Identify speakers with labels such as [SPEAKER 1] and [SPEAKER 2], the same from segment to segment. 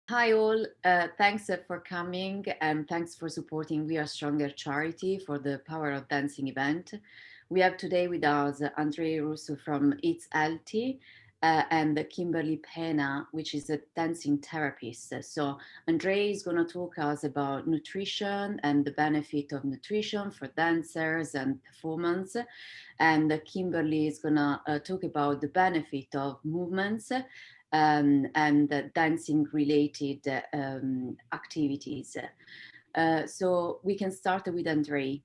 [SPEAKER 1] Hi all, thanks for coming and thanks for supporting We Are Stronger charity for the Power of Dancing event. We have today with us Andrei Rusu from It's Healthy and Kimberley Pena, which is a dancing therapist. So Andrei is going to talk us about nutrition and the benefit of nutrition for dancers and performance. And Kimberly is going to talk about the benefit of movements and dancing related activities. So we can start with Andrei.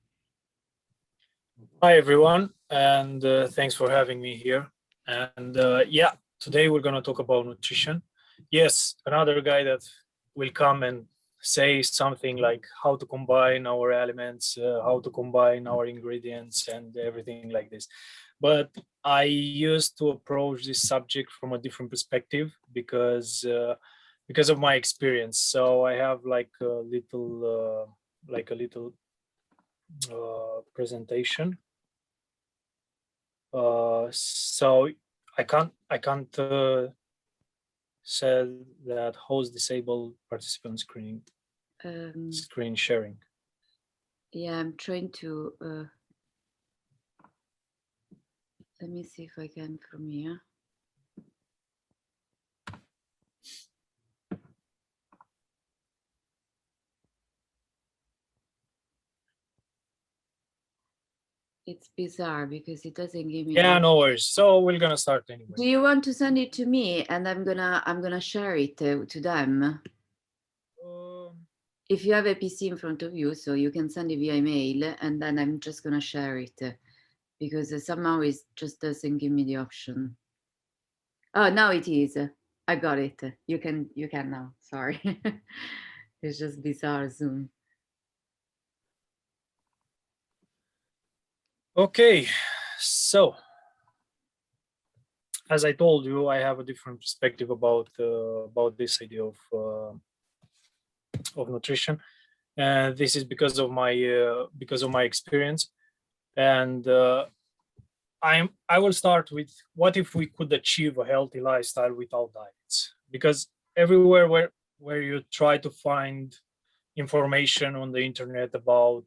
[SPEAKER 2] Hi, everyone, and thanks for having me here. And yeah, today we're going to talk about nutrition. Yes, another guy that will come and say something like how to combine our elements, how to combine our ingredients, and everything like this. But I used to approach this subject from a different perspective because of my experience. So I have like a little presentation. So I can't say that host disable participant screen sharing.
[SPEAKER 1] Yeah, I'm trying to. Let me see if I can from here. It's bizarre because it doesn't give me.
[SPEAKER 2] Yeah, no worries. So we're gonna start anyway.
[SPEAKER 1] Do you want to send it to me and I'm gonna share it to them? If you have a PC in front of you, so you can send it via email, and then I'm just gonna share it because somehow it just doesn't give me the option. Oh, now it is. I got it. You can now. Sorry. It's just bizarre Zoom.
[SPEAKER 2] Okay, so as I told you, I have a different perspective about this idea of nutrition, and this is because of my experience. And I will start with what if we could achieve a healthy lifestyle without diets? Because everywhere where you try to find information on the internet about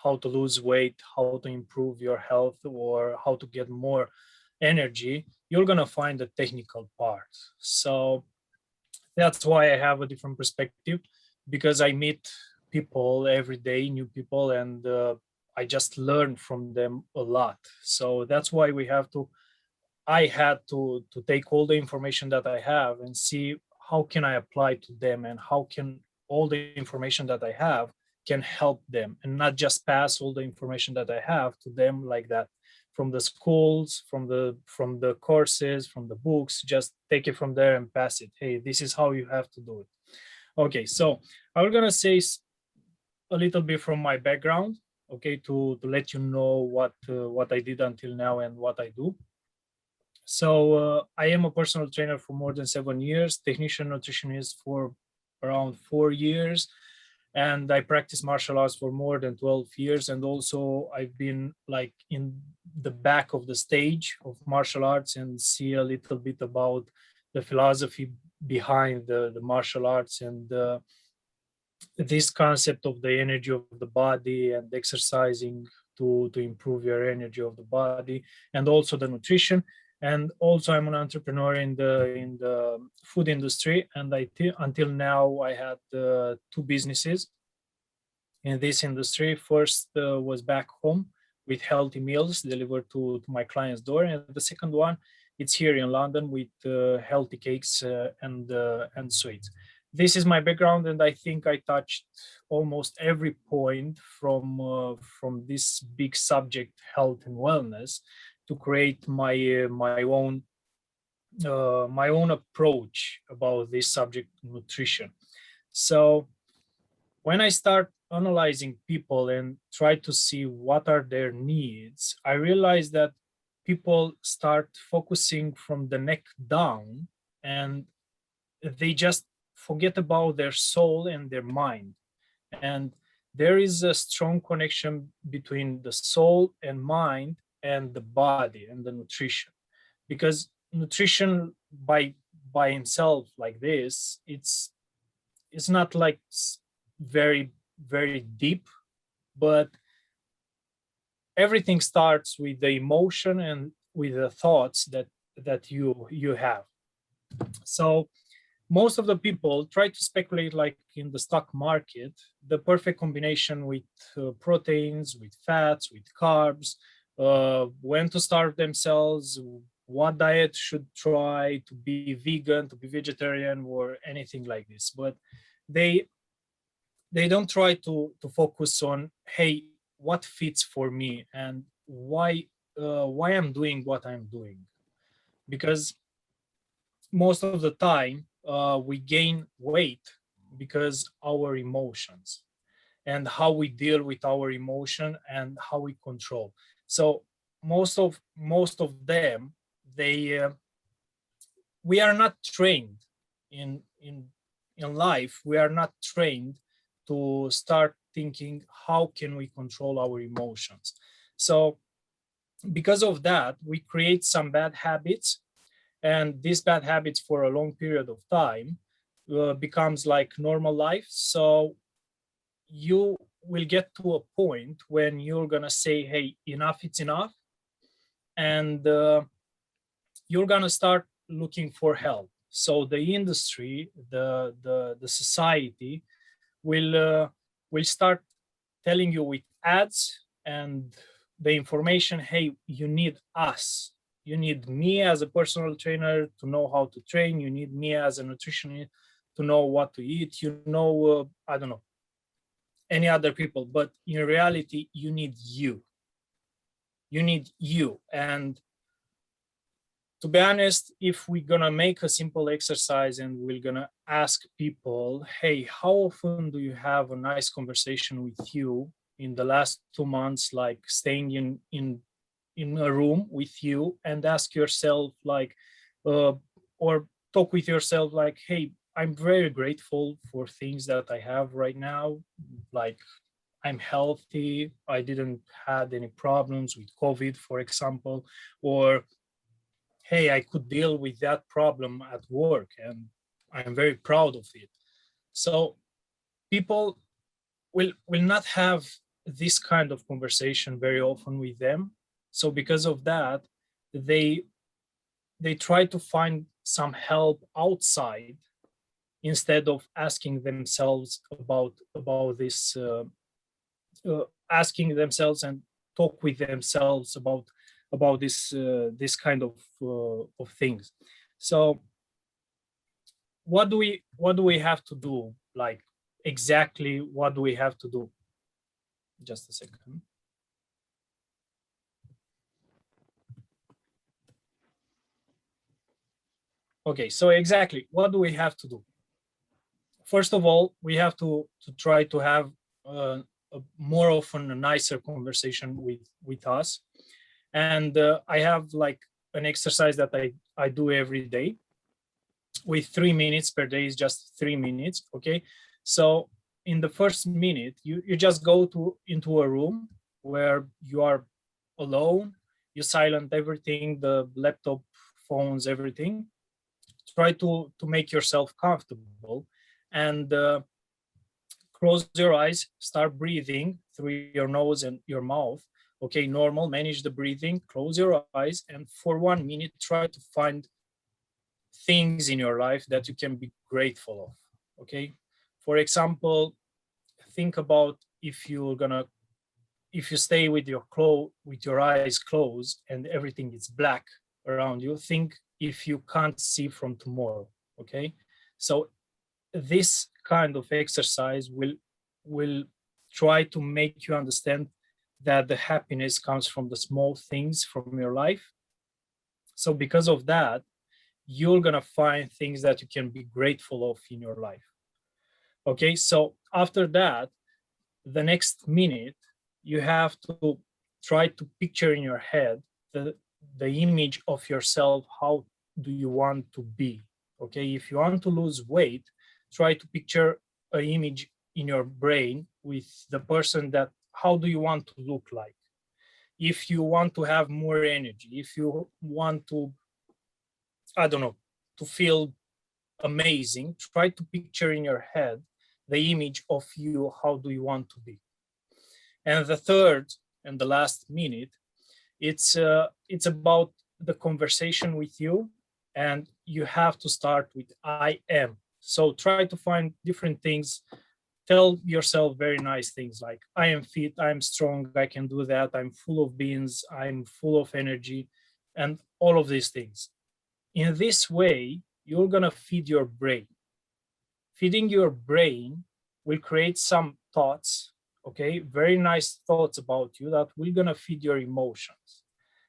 [SPEAKER 2] how to lose weight, how to improve your health, or how to get more energy, you're gonna find the technical part. So that's why I have a different perspective, because I meet people every day, new people, and I just learn from them a lot. So that's why I had to take all the information that I have and see how can I apply to them, and how can all the information that I have can help them, and not just pass all the information that I have to them like that from the schools, from the courses, from the books. Just take it from there and pass it. Hey, this is how you have to do it. Okay, so I'm gonna say a little bit from my background, okay, to let you know what I did until now and what I do. So I am a personal trainer for more than 7 years, technician nutritionist for around 4 years, and I practice martial arts for more than 12 years. And also I've been like in the back of the stage of martial arts and see a little bit about the philosophy behind the martial arts, and this concept of the energy of the body and exercising to improve your energy of the body, and also the nutrition. And also I'm an entrepreneur in the food industry, and until now I had two businesses in this industry. First was back home with healthy meals delivered to my client's door, and the second one, it's here in London with healthy cakes and sweets. This is my background, and I think I touched almost every point from this big subject, health and wellness, to create my own approach about this subject, nutrition. So when I start analyzing people and try to see what are their needs, I realize that people start focusing from the neck down, and they just forget about their soul and their mind. And there is a strong connection between the soul and mind and the body and the nutrition, because nutrition, by himself like this, it's not like very, very deep, but everything starts with the emotion and with the thoughts that you have. So most of the people try to speculate like in the stock market, the perfect combination with proteins, with fats, with carbs, when to starve themselves, what diet should try, to be vegan, to be vegetarian, or anything like this. But they they don't try to focus on, hey, what fits for me and why I'm doing what I'm doing. Because most of the time we gain weight because our emotions and how we deal with our emotion and how we control. So most of them, they we are not trained in in in life. We are not trained to start thinking how can we control our emotions. So because of that, we create some bad habits, and these bad habits for a long period of time becomes like normal life. So you will get to a point when you're gonna say, hey, enough, it's enough. And you're gonna start looking for help. So the industry, the society will start telling you with ads and the information, hey, you need us, you need me as a personal trainer to know how to train, you need me as a nutritionist to know what to eat, I don't know, any other people. But in reality, you need you. And to be honest, if we're gonna make a simple exercise and we're gonna ask people, hey, how often do you have a nice conversation with you in the last 2 months, like staying in a room with you, and ask yourself like, uh, or talk with yourself like, hey, I'm very grateful for things that I have right now, like I'm healthy, I didn't had any problems with COVID, for example, or hey, I could deal with that problem at work and I'm very proud of it. So people will not have this kind of conversation very often with them. So because of that, they they try to find some help outside instead of asking themselves about this, asking themselves and talk with themselves about this kind of things. So what do we have to do? Like exactly what do we have to do? Just a second. Okay, so exactly what do we have to do? First of all, we have to try to have more often a nicer conversation with us. And I have like an exercise that I do every day with 3 minutes per day, is just 3 minutes. Okay, so in the first minute, you just go to into a room where you are alone, you silent everything, the laptop, phones, everything. Try to make yourself comfortable, and close your eyes, start breathing through your nose and your mouth. Okay, normal, manage the breathing, close your eyes, and for 1 minute try to find things in your life that you can be grateful of. Okay, for example, think about if you stay with your eyes closed and everything is black around you. Think if you can't see from tomorrow. Okay, so this kind of exercise will try to make you understand that the happiness comes from the small things from your life. So because of that, you're gonna find things that you can be grateful of in your life. Okay, so after that, the next minute, you have to try to picture in your head the image of yourself. How do you want to be? Okay, if you want to lose weight, try to picture an image in your brain with the person that how do you want to look like. If you want to have more energy, if you want to, I don't know, to feel amazing, try to picture in your head the image of you, how do you want to be. And the third and the last minute, it's about the conversation with you, and you have to start with I am. So try to find different things. Tell yourself very nice things like I am fit, I'm strong, I can do that, I'm full of beans, I'm full of energy, and all of these things. In this way, you're going to feed your brain. Feeding your brain will create some thoughts, okay, very nice thoughts about you that will going to feed your emotions.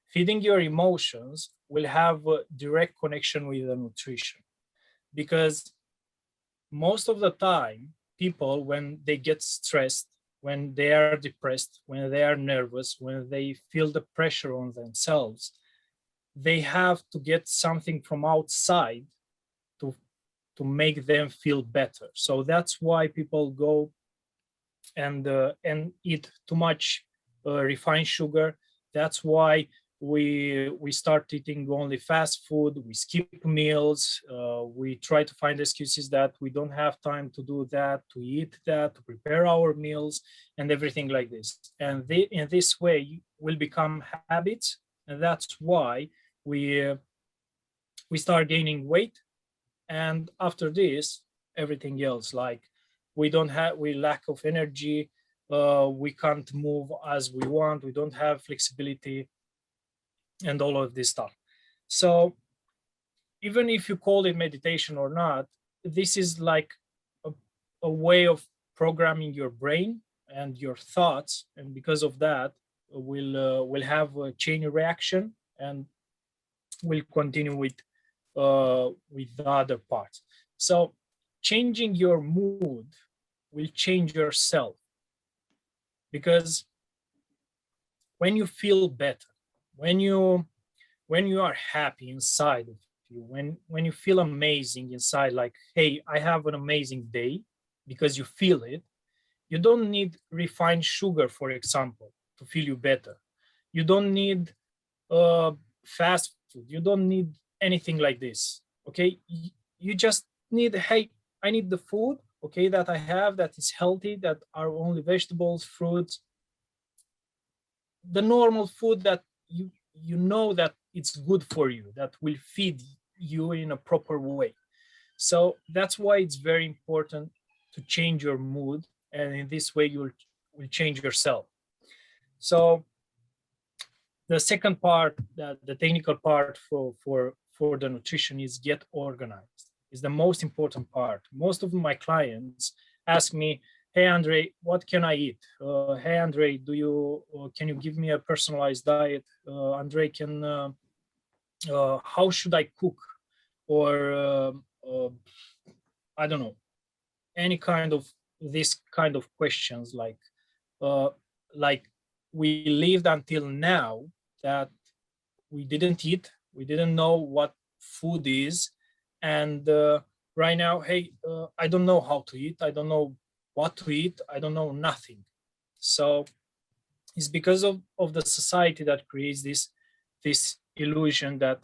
[SPEAKER 2] Feeding your emotions will have a direct connection with the nutrition, because most of the time people, when they get stressed, when they are depressed, when they are nervous, when they feel the pressure on themselves, they have to get something from outside to make them feel better. So that's why people go and eat too much refined sugar. That's why we start eating only fast food. We skip meals. We try to find excuses that we don't have time to do that, to eat that, to prepare our meals, and everything like this. And in this way, will become habits, and that's why we start gaining weight. And after this, everything else, like we lack of energy, we can't move as we want, we don't have flexibility, and all of this stuff. So even if you call it meditation or not, this is like a, a way of programming your brain and your thoughts, and because of that, will have a chain reaction, and will continue with the other parts. So changing your mood will change yourself, because when you feel better, when you when you are happy inside of you, when you feel amazing inside, like, hey, I have an amazing day, because you feel it, you don't need refined sugar, for example, to feel you better. You don't need uh, fast food. You don't need anything like this. Okay, you just need, hey, I need the food, okay, that I have, that is healthy, that are only vegetables, fruits, the normal food that you know that it's good for you, that will feed you in a proper way. So that's why it's very important to change your mood, and in this way you will change yourself. So the second part, the technical part for the nutrition, is get organized. Is the most important part. Most of my clients ask me, hey Andrei, what can I eat? Hey Andrei, can you give me a personalized diet? Andrei, can how should I cook? Or I don't know, any kind of this kind of questions, uh, like we lived until now, that we didn't eat, we didn't know what food is, and right now, hey, I don't know how to eat, I don't know what to eat, I don't know nothing. So it's because of the society that creates this illusion that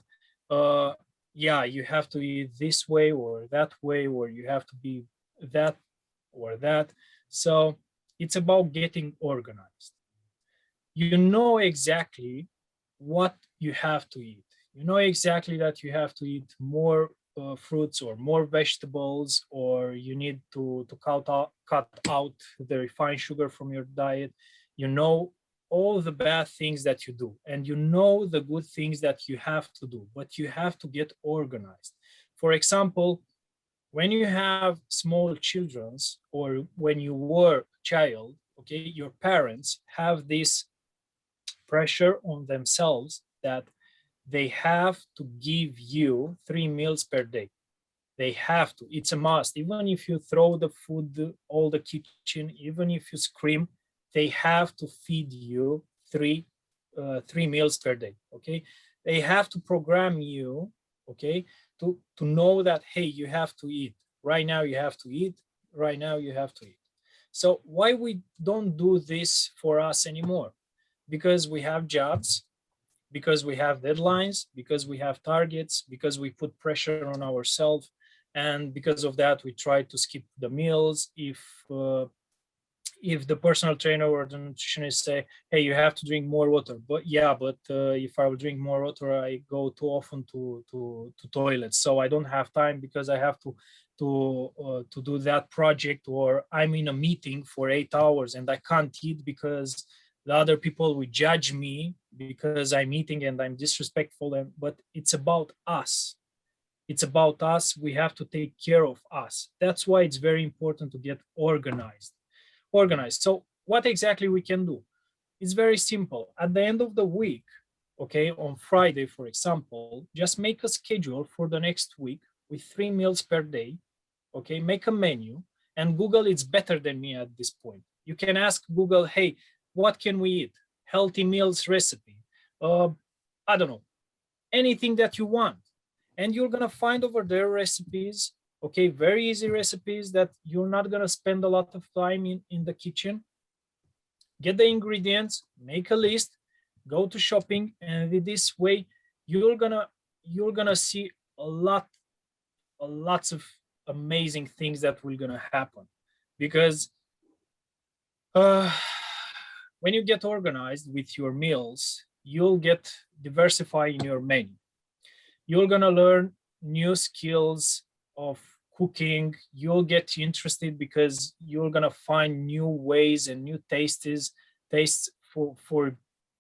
[SPEAKER 2] uh yeah, you have to eat this way or that way, or you have to be that or that. So it's about getting organized. You know exactly what you have to eat. You know exactly that you have to eat more fruits or more vegetables, or you need to cut out the refined sugar from your diet. You know all the bad things that you do, and you know the good things that you have to do, but you have to get organized. For example, when you have small children's, or when you were a child, okay, your parents have this pressure on themselves that they have to give you 3 meals per day. They have to. It's a must. Even if you throw the food all the kitchen, even if you scream, they have to feed you 3 meals per day. Okay, they have to program you. Okay, to know that, hey, you have to eat right now. You have to eat right now. You have to eat. So why we don't do this for us anymore? Because we have jobs, because we have deadlines, because we have targets, because we put pressure on ourselves, and because of that we try to skip the meals. If the personal trainer or the nutritionist say, hey, you have to drink more water, but yeah, but if I will drink more water, I go too often to toilets, so I don't have time because I have to do that project, or I'm in a meeting for 8 hours and I can't eat because the other people will judge me because I'm eating and I'm disrespectful. And but it's about us. It's about us. We have to take care of us. That's why it's very important to get organized. So what exactly we can do? It's very simple. At the end of the week, okay, on Friday, for example, just make a schedule for the next week with 3 meals per day. Okay, make a menu, and Google is better than me at this point. You can ask Google, hey, what can we eat? Healthy meals recipe. I don't know, anything that you want. And you're gonna find over there recipes, okay, very easy recipes that you're not gonna spend a lot of time in the kitchen. Get the ingredients, make a list, go to shopping, and in this way, you're gonna see a lots of amazing things that will gonna happen. Because uh, when you get organized with your meals, you'll get diversify in your menu. You're gonna learn new skills of cooking. You'll get interested because you're gonna find new ways and new tastes for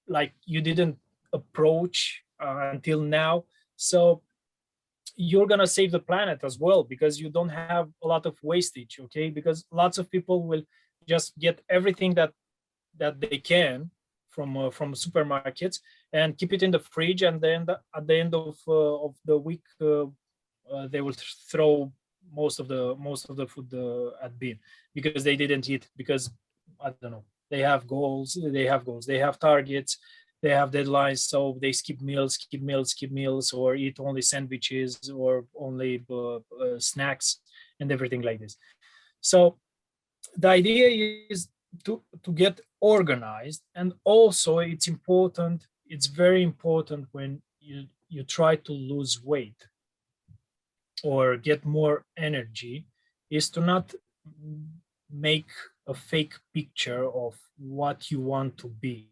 [SPEAKER 2] like you didn't approach until now. So you're gonna save the planet as well because you don't have a lot of wastage. Okay, because lots of people will just get everything that they can from supermarkets and keep it in the fridge, and then at the end of the week they will throw most of the food at bin because they didn't eat, because I don't know, they have targets, they have deadlines, so they skip meals, or eat only sandwiches or only snacks and everything like this. So the idea is to get organized. And also it's very important when you try to lose weight or get more energy, is to not make a fake picture of what you want to be.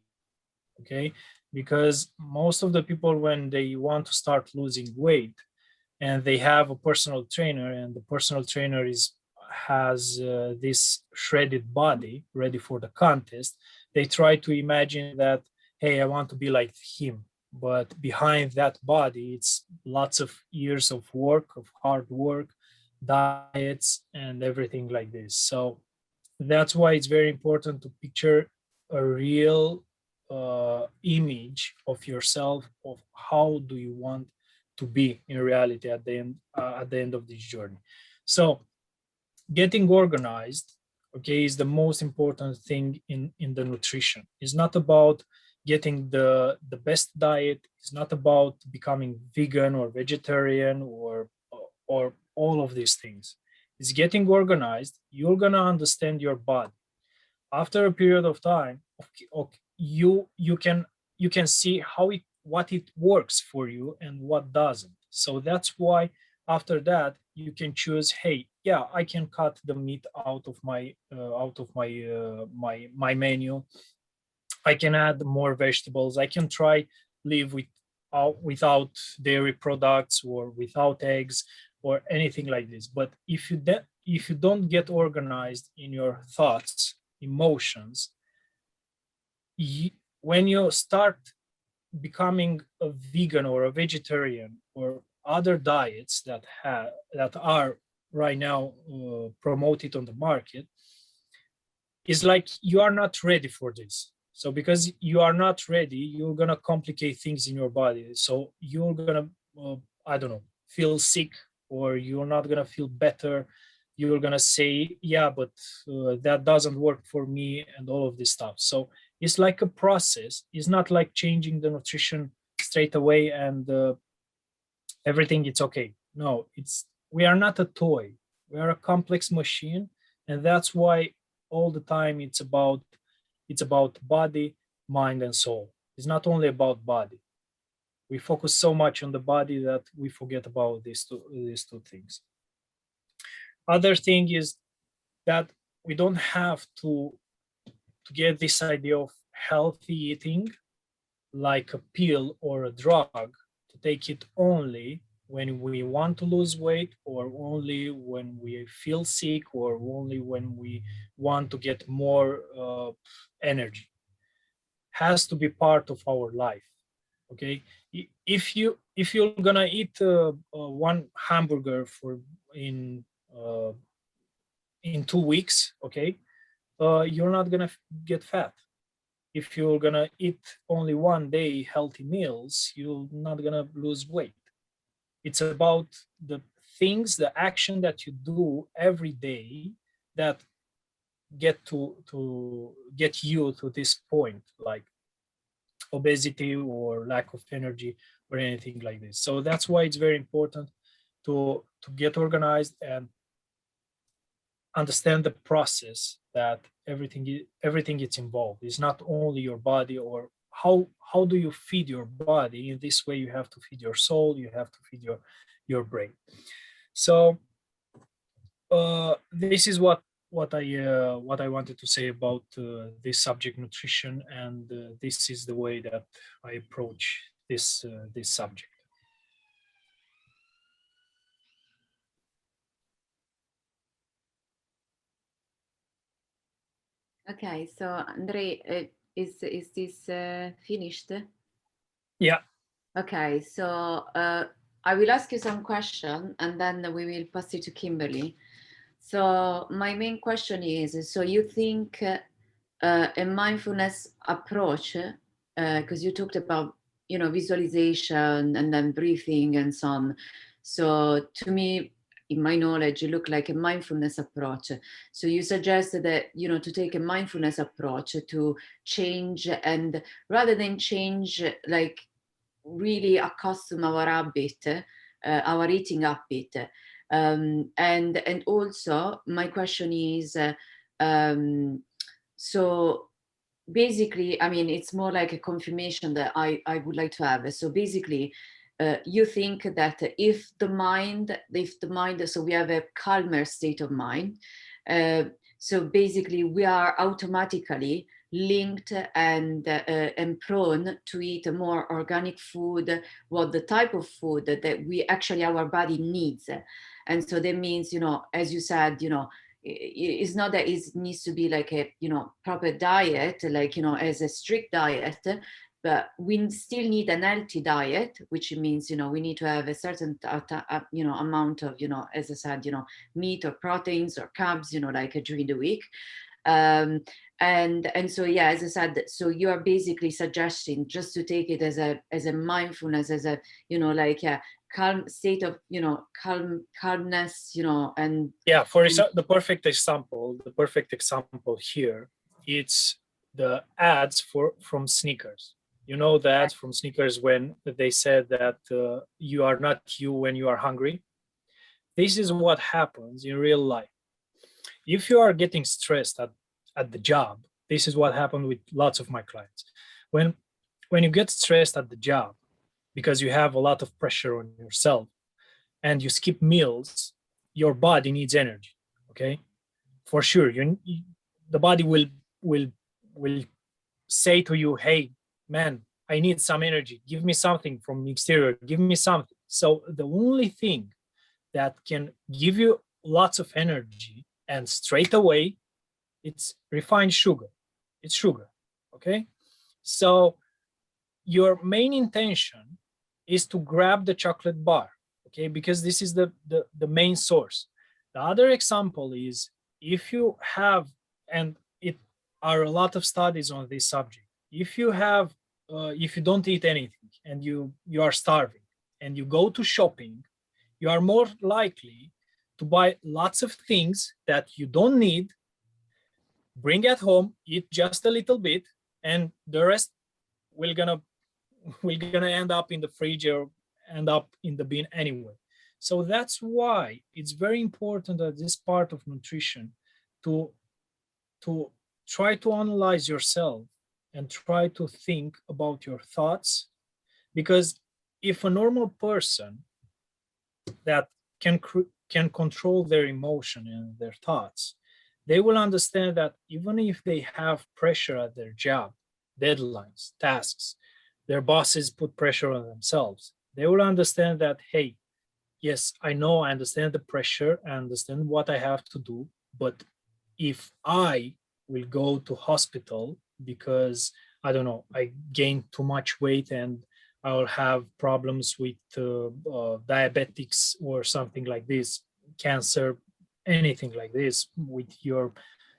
[SPEAKER 2] Okay, because most of the people, when they want to start losing weight and they have a personal trainer, and the personal trainer has this shredded body ready for the contest, they try to imagine that, hey, I want to be like him. But behind that body, it's lots of years of work, of hard work, diets, and everything like this. So that's why it's very important to picture a real image of yourself, of how do you want to be in reality at the end of this journey. So getting organized, okay, is the most important thing in the nutrition. It's not about getting the best diet. It's not about becoming vegan or vegetarian or all of these things. It's getting organized. You're gonna understand your body after a period of time. Okay, you can see how it what it works for you and what doesn't. So that's why after that you can choose, hey, yeah, I can cut the meat out of my menu. I can add more vegetables. I can try live without dairy products or without eggs or anything like this. But if you don't get organized in your thoughts, emotions, you, when you start becoming a vegan or a vegetarian or other diets that are right now promoted on the market, it's like you are not ready for this. So because you are not ready, you're gonna complicate things in your body. So you're gonna, I don't know, feel sick, or you're not gonna feel better. You're gonna say, yeah, but that doesn't work for me, and all of this stuff. So it's like a process. It's not like changing the nutrition straight away and everything it's okay. No, we are not a toy. We are a complex machine, and that's why all the time it's about body, mind, and soul. It's not only about body. We focus so much on the body that we forget about these two things. Other thing is that we don't have to get this idea of healthy eating like a pill or a drug, to take it only when we want to lose weight, or only when we feel sick, or only when we want to get more energy. Has to be part of our life. Okay, if you're gonna eat one hamburger for in uh, in 2 weeks, okay, you're not gonna get fat. If you're gonna eat only one day healthy meals, you're not gonna lose weight. It's about the things, the action that you do every day that get you to this point, like obesity or lack of energy or anything like this. So that's why it's very important to get organized and understand the process that everything is involved. It's not only your body, or how do you feed your body. In this way, you have to feed your soul, you have to feed your brain. So this is what I wanted to say about this subject, nutrition, and this is the way that I approach this subject.
[SPEAKER 1] Okay, so Andrei, is this finished?
[SPEAKER 2] Yeah.
[SPEAKER 1] Okay, so I will ask you some question and then we will pass it to Kimberly. So my main question is, so you think a mindfulness approach, because you talked about, visualization and then breathing and so on. So to me, in my knowledge, you look like a mindfulness approach. So you suggested that, to take a mindfulness approach to change, and rather than change, like really accustom our habit, our eating habit. And also my question is, so basically, I mean, it's more like a confirmation that I would like to have. So basically, you think that if the mind, so we have a calmer state of mind. Uh, so basically, we are automatically linked and prone to eat more organic food, what the type of food that we actually our body needs. And so that means, as you said, it's not that it needs to be like a proper diet, like as a strict diet, but we still need an healthy diet, which means we need to have a certain amount of as I said, meat or proteins or carbs, like during the week. um, and so yeah, as I said, so you are basically suggesting just to take it as a mindfulness, as a like a calm state of calmness, and
[SPEAKER 2] Yeah, the perfect example here, it's the ads from Snickers. You know, the ads from Snickers when they said that you are not you when you are hungry. This is what happens in real life. If you are getting stressed at the job, this is what happened with lots of my clients. When when you get stressed at the job because you have a lot of pressure on yourself and you skip meals, your body needs energy. Okay, for sure, the body will will say to you, "Hey, man, I need some energy. Give me something from the exterior. Give me something." So the only thing that can give you lots of energy and straight away, it's refined sugar. It's sugar. Okay, so your main intention is to grab the chocolate bar, okay, because this is the main source. The other example is, if you have, and it are a lot of studies on this subject, if you don't eat anything and you are starving and you go to shopping, you are more likely to buy lots of things that you don't need, bring at home, eat just a little bit, and the rest will gonna we're gonna end up in the fridge or end up in the bin anyway. So that's why it's very important at this part of nutrition to to try to analyze yourself and try to think about your thoughts, because if a normal person that can can control their emotion and their thoughts, they will understand that even if they have pressure at their job, deadlines, tasks, their bosses put pressure on themselves, they will understand that, hey, yes, I know, I understand the pressure, I understand what I have to do, but if I will go to hospital because I don't know, I gained too much weight and I will have problems with diabetics or something like this, cancer, anything like this with your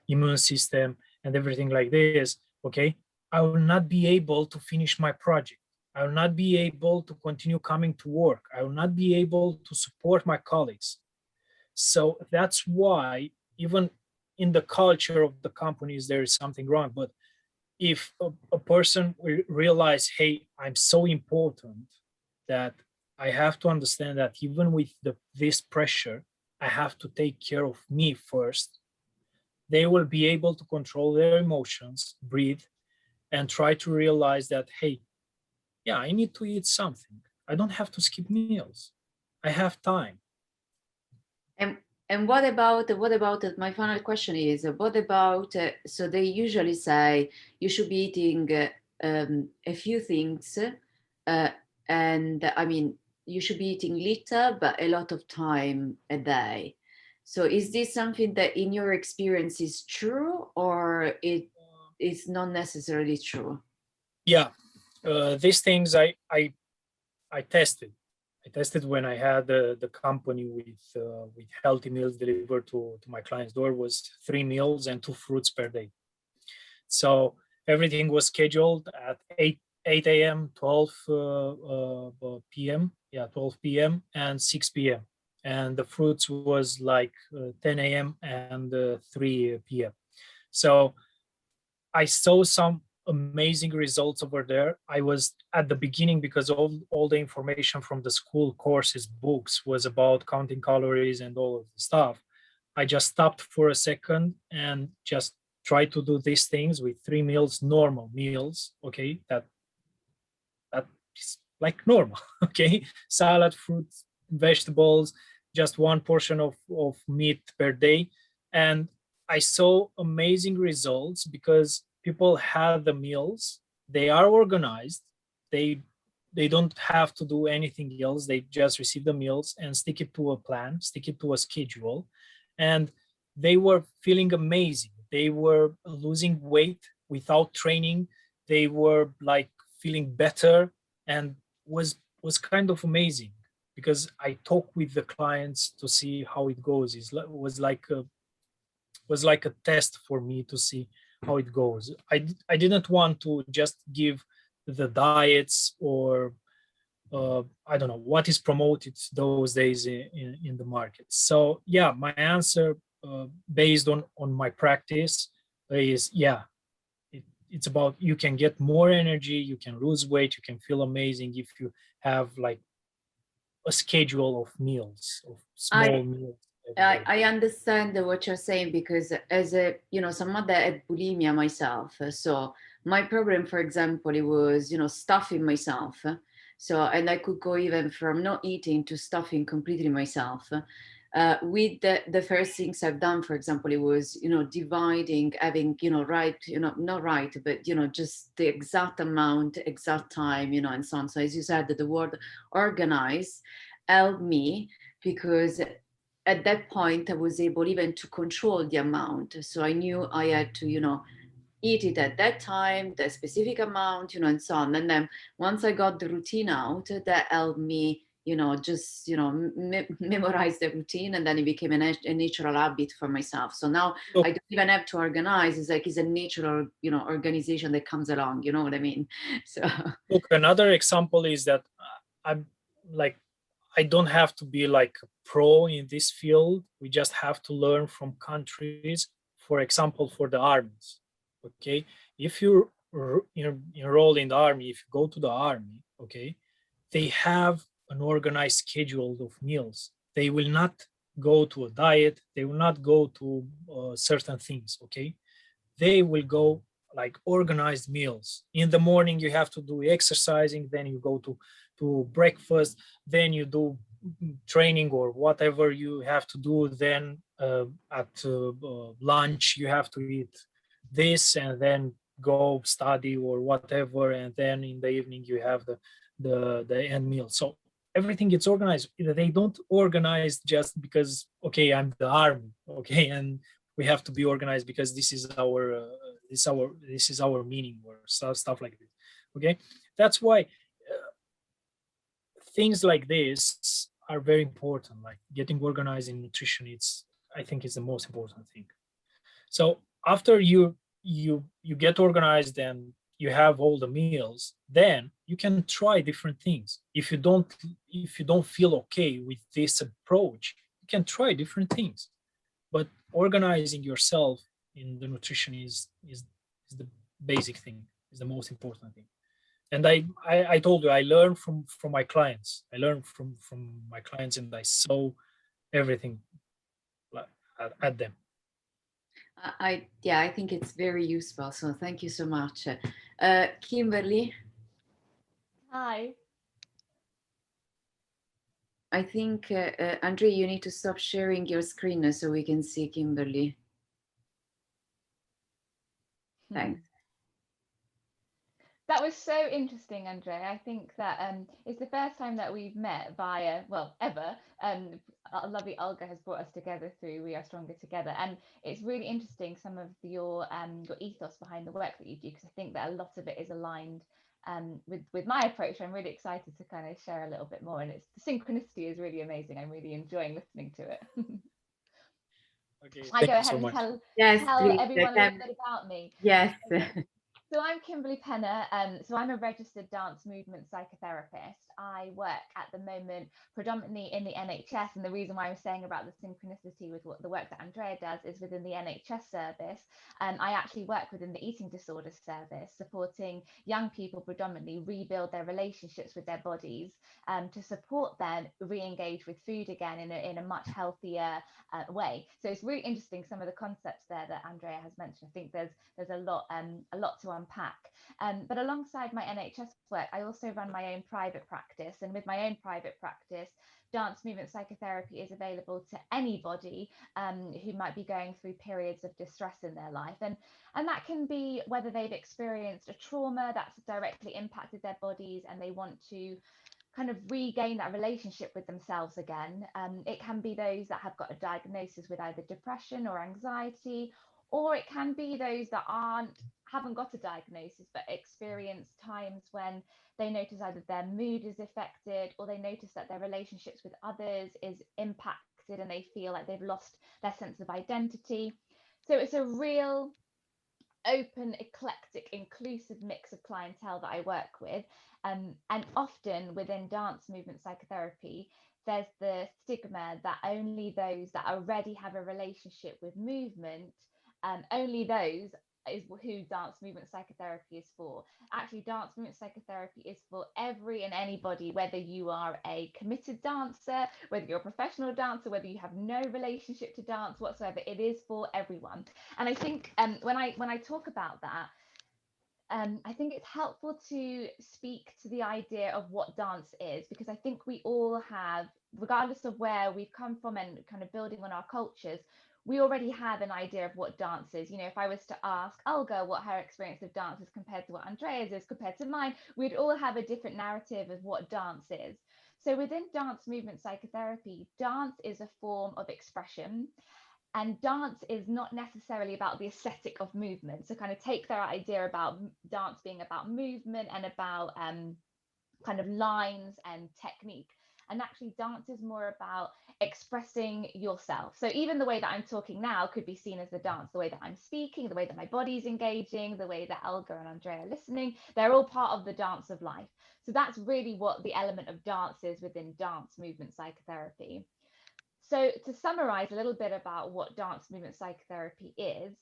[SPEAKER 2] immune system and everything like this, okay, I will not be able to finish my project. I will not be able to continue coming to work. I will not be able to support my colleagues. So that's why, even in the culture of the companies, there is something wrong. But if a person will realize, hey, I'm so important that I have to understand that even with this pressure, I have to take care of me first, they will be able to control their emotions, breathe, and try to realize that, hey, yeah, I need to eat something. I don't have to skip meals. I have time.
[SPEAKER 1] And what about my final question is what about so they usually say you should be eating a few things uh, and I mean you should be eating little but a lot of time a day. So is this something that in your experience is true or it is not necessarily true?
[SPEAKER 2] Yeah, these things I tested. I tested when I had the company with healthy meals delivered to my client's door was 3 meals and 2 fruits per day. So everything was scheduled at 8 a.m., 12 p.m. Yeah, 12 p.m. and 6 p.m. And the fruits was like 10 a.m. and 3 p.m. So I saw some amazing results over there. I was at the beginning because all the information from the school courses books was about counting calories and all of the stuff. I just stopped for a second and just tried to do these things with 3 meals, normal meals. Okay, that is like normal. Okay, salad, fruits, vegetables, just one portion of meat per day, and I saw amazing results because people had the meals, they are organized, they they don't have to do anything else, they just receive the meals and stick it to a plan, stick it to a schedule, and they were feeling amazing, they were losing weight without training, they were like feeling better, and was kind of amazing because I talk with the clients to see how it goes. Was like a test for me to see how it goes. I didn't want to just give the diets or I don't know what is promoted those days in the market. So yeah, my answer based on my practice is yeah, it's about you can get more energy, you can lose weight, you can feel amazing if you have like a schedule of meals, of small
[SPEAKER 1] I
[SPEAKER 2] meals every
[SPEAKER 1] I,
[SPEAKER 2] day.
[SPEAKER 1] I understand what you're saying because as a someone that had bulimia myself, so my problem, for example, it was stuffing myself. So and I could go even from not eating to stuffing completely myself. With the first things I've done, for example, it was dividing, having right, not right, but just the exact amount, exact time, and so on. So as you said, the word organize helped me because at that point I was able even to control the amount, so I knew I had to eat it at that time, the specific amount, and so on. And then once I got the routine out, that helped me just memorize the routine, and then it became a natural habit for myself. So now I
[SPEAKER 2] Look,
[SPEAKER 1] don't even have to organize, it's like it's a natural organization that comes along, you know what I mean? So
[SPEAKER 2] look, another example is that I'm like I don't have to be like a pro in this field. We just have to learn from countries. For example, for the armies. Okay, if you enroll in the army, if you go to the army, okay, they have an organized schedule of meals. They will not go to a diet. They will not go to certain things. Okay, they will go like organized meals. In the morning, you have to do exercising. Then you go to breakfast. Then you do training or whatever you have to do, then at lunch you have to eat this, and then go study or whatever, and then in the evening you have the end meal. So everything gets organized. They don't organize just because, okay, I'm the army, okay, and we have to be organized because this is our meaning, or stuff like this. Okay, that's why things like this are very important. Like getting organized in nutrition, I think it's the most important thing. So after you get organized and you have all the meals, then you can try different things. If you don't feel okay with this approach, you can try different things. But organizing yourself in the nutrition is the basic thing, is the most important thing. And I told you, I learned from my clients. I learned from my clients, and I saw everything at them.
[SPEAKER 1] Yeah, I think it's very useful. So thank you so much. Kimberly,
[SPEAKER 3] Hi.
[SPEAKER 1] I think, Andrei, you need to stop sharing your screen so we can see Kimberly. Thanks.
[SPEAKER 3] That was so interesting, Andrei. I think that it's the first time that we've met via, well, ever. Our lovely Olga has brought us together through We Are Stronger Together, and it's really interesting some of your ethos behind the work that you do, because I think that a lot of it is aligned with my approach. I'm really excited to kind of share a little bit more, and the synchronicity is really amazing. I'm really enjoying listening to it.
[SPEAKER 2] Okay,
[SPEAKER 3] I
[SPEAKER 2] thank
[SPEAKER 3] go
[SPEAKER 2] you
[SPEAKER 3] ahead
[SPEAKER 2] so
[SPEAKER 3] and
[SPEAKER 2] much.
[SPEAKER 1] Yes,
[SPEAKER 3] tell
[SPEAKER 1] please.
[SPEAKER 3] everyone a little bit about me.
[SPEAKER 1] Yes.
[SPEAKER 3] Okay. So I'm Kimberley Pena. So I'm a registered dance movement psychotherapist. I work at the moment predominantly in the NHS, and the reason why I'm saying about the synchronicity with what the work that Andrea does is within the NHS service. I actually work within the eating disorder service, supporting young people predominantly rebuild their relationships with their bodies, to support them re-engage with food again in a much healthier way. So it's really interesting, some of the concepts there that Andrea has mentioned. I think there's a lot to unpack. But alongside my NHS work, I also run my own private practice, and with my own private practice, dance movement psychotherapy is available to anybody who might be going through periods of distress in their life, and that can be whether they've experienced a trauma that's directly impacted their bodies and they want to kind of regain that relationship with themselves again. It can be those that have got a diagnosis with either depression or anxiety, or it can be those that haven't got a diagnosis but experience times when they notice either their mood is affected, or they notice that their relationships with others is impacted and they feel like they've lost their sense of identity. So it's a real open, eclectic, inclusive mix of clientele that I work with. And often within dance movement psychotherapy, there's the stigma that only those that already have a relationship with movement, only those is who dance movement psychotherapy is for. Actually, dance movement psychotherapy is for every and anybody, whether you are a committed dancer, whether you're a professional dancer, whether you have no relationship to dance whatsoever. It is for everyone. And I think when I talk about that, I think it's helpful to speak to the idea of what dance is, because I think we all have, regardless of where we've come from and kind of building on our cultures, we already have an idea of what dance is. You know, if I was to ask Olga what her experience of dance is compared to what Andrea's is compared to mine, we'd all have a different narrative of what dance is. So within dance movement psychotherapy, dance is a form of expression, and dance is not necessarily about the aesthetic of movement. So kind of take their idea about dance being about movement and about kind of lines and technique, and actually dance is more about expressing yourself. So even the way that I'm talking now could be seen as a dance. The way that I'm speaking, the way that my body's engaging, the way that Olga and Andrea are listening, they're all part of the dance of life. So that's really what the element of dance is within dance movement psychotherapy. So, to summarize a little bit about what dance movement psychotherapy is,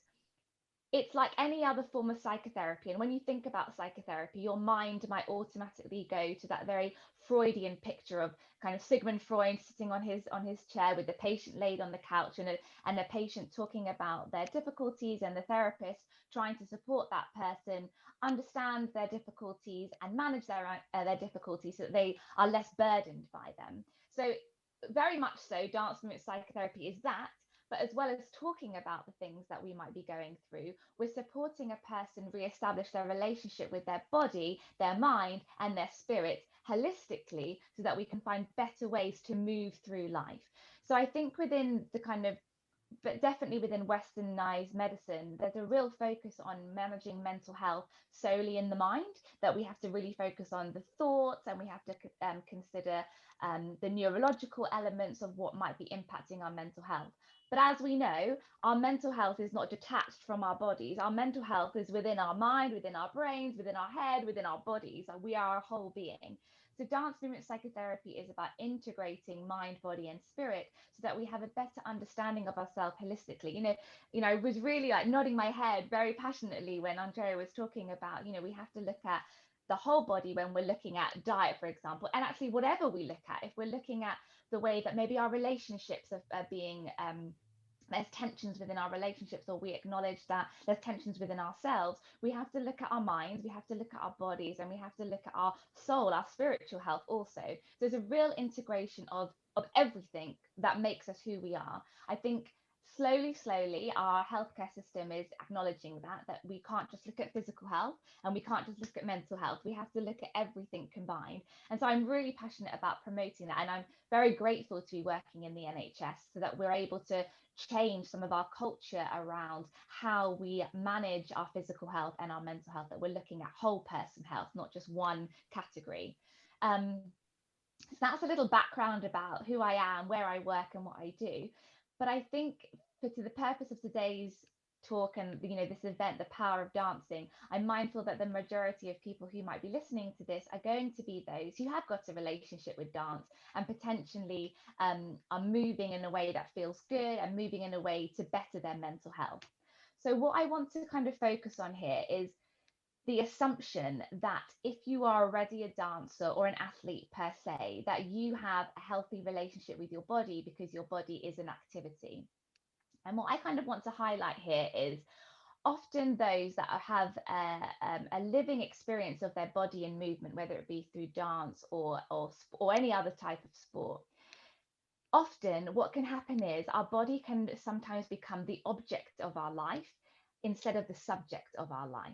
[SPEAKER 3] it's like any other form of psychotherapy. And when you think about psychotherapy, your mind might automatically go to that very Freudian picture of kind of Sigmund Freud sitting on his chair with the patient laid on the couch, and a patient talking about their difficulties, and the therapist trying to support that person understand their difficulties and manage their difficulties so that they are less burdened by them. So very much so, dance movement psychotherapy is that. But as well as talking about the things that we might be going through, we're supporting a person reestablish their relationship with their body, their mind, and their spirit holistically so that we can find better ways to move through life. So I think within the kind of but definitely within westernized medicine, there's a real focus on managing mental health solely in the mind, that we have to really focus on the thoughts, and we have to consider the neurological elements of what might be impacting our mental health. But as we know, our mental health is not detached from our bodies. Our mental health is within our mind, within our brains, within our head, within our bodies. We are a whole being. So dance movement psychotherapy is about integrating mind, body, and spirit so that we have a better understanding of ourselves holistically. I was really like nodding my head very passionately when Andrea was talking about, we have to look at the whole body when we're looking at diet, for example, and actually whatever we look at, if we're looking at the way that maybe our relationships are being there's tensions within our relationships, or we acknowledge that there's tensions within ourselves, we have to look at our minds, we have to look at our bodies, and we have to look at our soul, our spiritual health also. So there's a real integration of everything that makes us who we are. I think slowly our healthcare system is acknowledging that we can't just look at physical health and we can't just look at mental health. We have to look at everything combined. And so I'm really passionate about promoting that, and I'm very grateful to be working in the NHS so that we're able to change some of our culture around how we manage our physical health and our mental health, that we're looking at whole person health, not just one category. So that's a little background about who I am, where I work, and what I do. But I think to the purpose of today's talk and this event, the power of dancing, I'm mindful that the majority of people who might be listening to this are going to be those who have got a relationship with dance and potentially are moving in a way that feels good and moving in a way to better their mental health. So what I want to kind of focus on here is the assumption that if you are already a dancer or an athlete per se, that you have a healthy relationship with your body because your body is an activity. And what I kind of want to highlight here is often those that have a living experience of their body and movement, whether it be through dance or any other type of sport. Often what can happen is our body can sometimes become the object of our life instead of the subject of our life.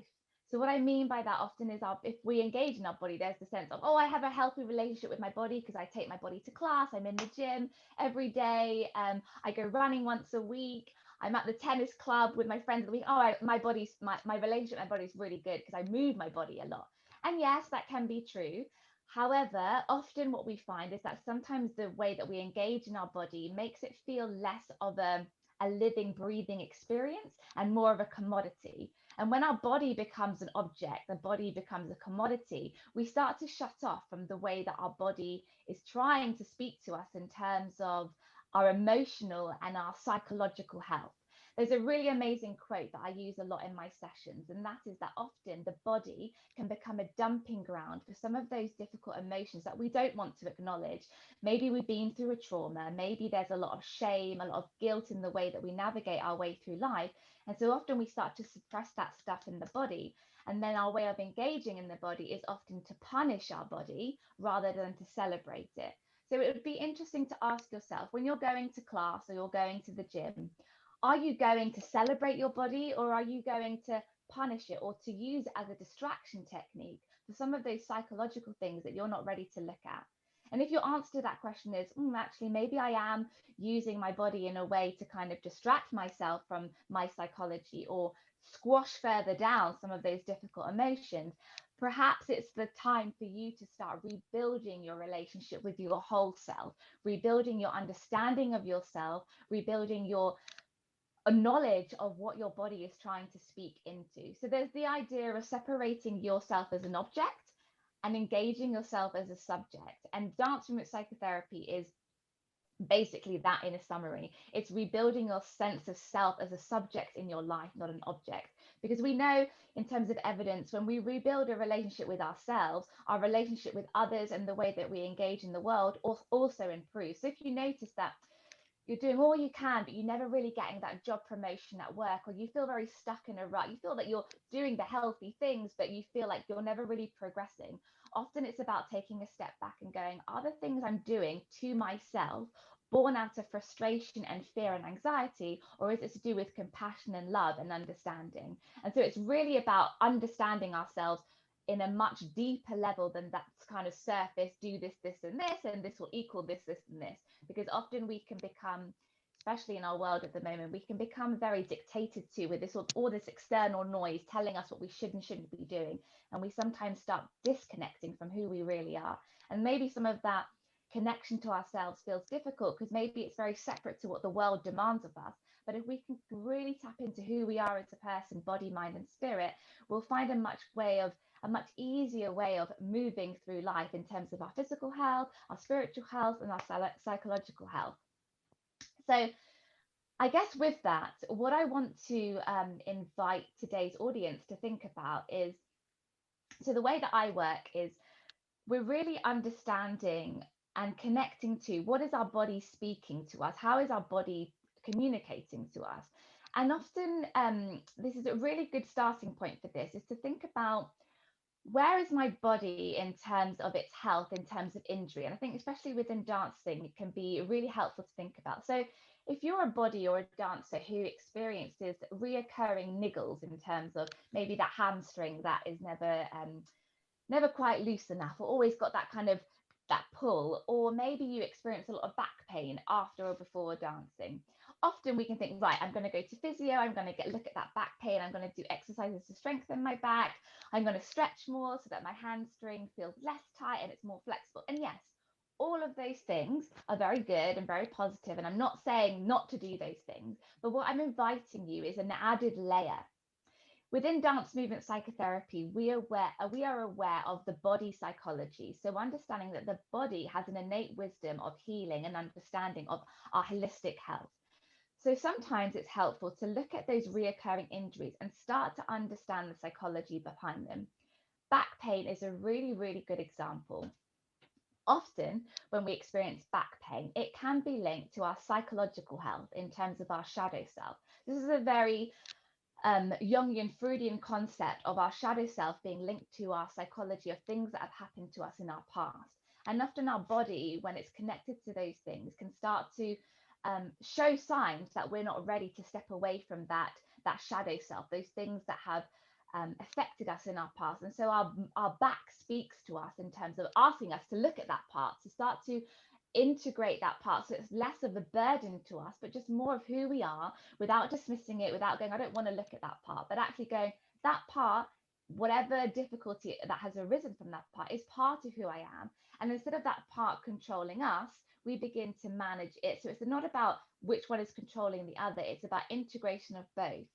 [SPEAKER 3] So what I mean by that often is if we engage in our body, there's the sense of, oh, I have a healthy relationship with my body because I take my body to class, I'm in the gym every day, I go running once a week, I'm at the tennis club with my friends of the week. Oh, my relationship with my body is really good because I move my body a lot. And yes, that can be true. However, often what we find is that sometimes the way that we engage in our body makes it feel less of a living, breathing experience and more of a commodity. And when our body becomes an object, the body becomes a commodity, we start to shut off from the way that our body is trying to speak to us in terms of our emotional and our psychological health. There's a really amazing quote that I use a lot in my sessions, and that is that often the body can become a dumping ground for some of those difficult emotions that we don't want to acknowledge. Maybe we've been through a trauma, maybe there's a lot of shame, a lot of guilt in the way that we navigate our way through life. And so often we start to suppress that stuff in the body. And then our way of engaging in the body is often to punish our body rather than to celebrate it. So it would be interesting to ask yourself, when you're going to class or you're going to the gym, are you going to celebrate your body, or are you going to punish it or to use it as a distraction technique for some of those psychological things that you're not ready to look at? And if your answer to that question is, actually, maybe I am using my body in a way to kind of distract myself from my psychology or squash further down some of those difficult emotions, perhaps it's the time for you to start rebuilding your relationship with your whole self, rebuilding your understanding of yourself, rebuilding your a knowledge of what your body is trying to speak into. So there's the idea of separating yourself as an object and engaging yourself as a subject. And dance movement psychotherapy is basically that in a summary. It's rebuilding your sense of self as a subject in your life, not an object. Because we know in terms of evidence, when we rebuild a relationship with ourselves, our relationship with others and the way that we engage in the world also improves. So if you notice that you're doing all you can, but you're never really getting that job promotion at work, or you feel very stuck in a rut, you feel that you're doing the healthy things, but you feel like you're never really progressing. Often it's about taking a step back and going, are the things I'm doing to myself born out of frustration and fear and anxiety, or is it to do with compassion and love and understanding? And so it's really about understanding ourselves in a much deeper level than that kind of surface, do this, this, and this will equal this, this, and this. Because often we can become, especially in our world at the moment, we can become very dictated to with this all this external noise telling us what we should and shouldn't be doing. And we sometimes start disconnecting from who we really are. And maybe some of that connection to ourselves feels difficult because maybe it's very separate to what the world demands of us. But if we can really tap into who we are as a person, body, mind, and spirit, we'll find a much easier way of moving through life in terms of our physical health, our spiritual health, and our psychological health. So I guess with that, what I want to invite today's audience to think about is, so the way that I work is we're really understanding and connecting to what is our body speaking to us, how is our body communicating to us. And often this is a really good starting point for this, is to think about, where is my body in terms of its health, in terms of injury? And I think especially within dancing, it can be really helpful to think about. So if you're a body or a dancer who experiences reoccurring niggles in terms of maybe that hamstring that is never quite loose enough, or always got that kind of that pull, or maybe you experience a lot of back pain after or before dancing. Often we can think, right, I'm going to go to physio, I'm going to look at that back pain, I'm going to do exercises to strengthen my back, I'm going to stretch more so that my hamstring feels less tight and it's more flexible. And yes, all of those things are very good and very positive, and I'm not saying not to do those things, but what I'm inviting you is an added layer. Within dance movement psychotherapy, we are aware of the body psychology. So understanding that the body has an innate wisdom of healing and understanding of our holistic health. So sometimes it's helpful to look at those reoccurring injuries and start to understand the psychology behind them. Back pain is a really, really good example. Often when we experience back pain, it can be linked to our psychological health in terms of our shadow self. This is a very Jungian Freudian concept of our shadow self being linked to our psychology of things that have happened to us in our past. And often our body, when it's connected to those things, can start to show signs that we're not ready to step away from that shadow self, those things that have affected us in our past. And so our back speaks to us in terms of asking us to look at that part, to start to integrate that part, so it's less of a burden to us, but just more of who we are, without dismissing it, without going, I don't want to look at that part, but actually going, that part, whatever difficulty that has arisen from that part, is part of who I am. And instead of that part controlling us, we begin to manage it. So it's not about which one is controlling the other, it's about integration of both.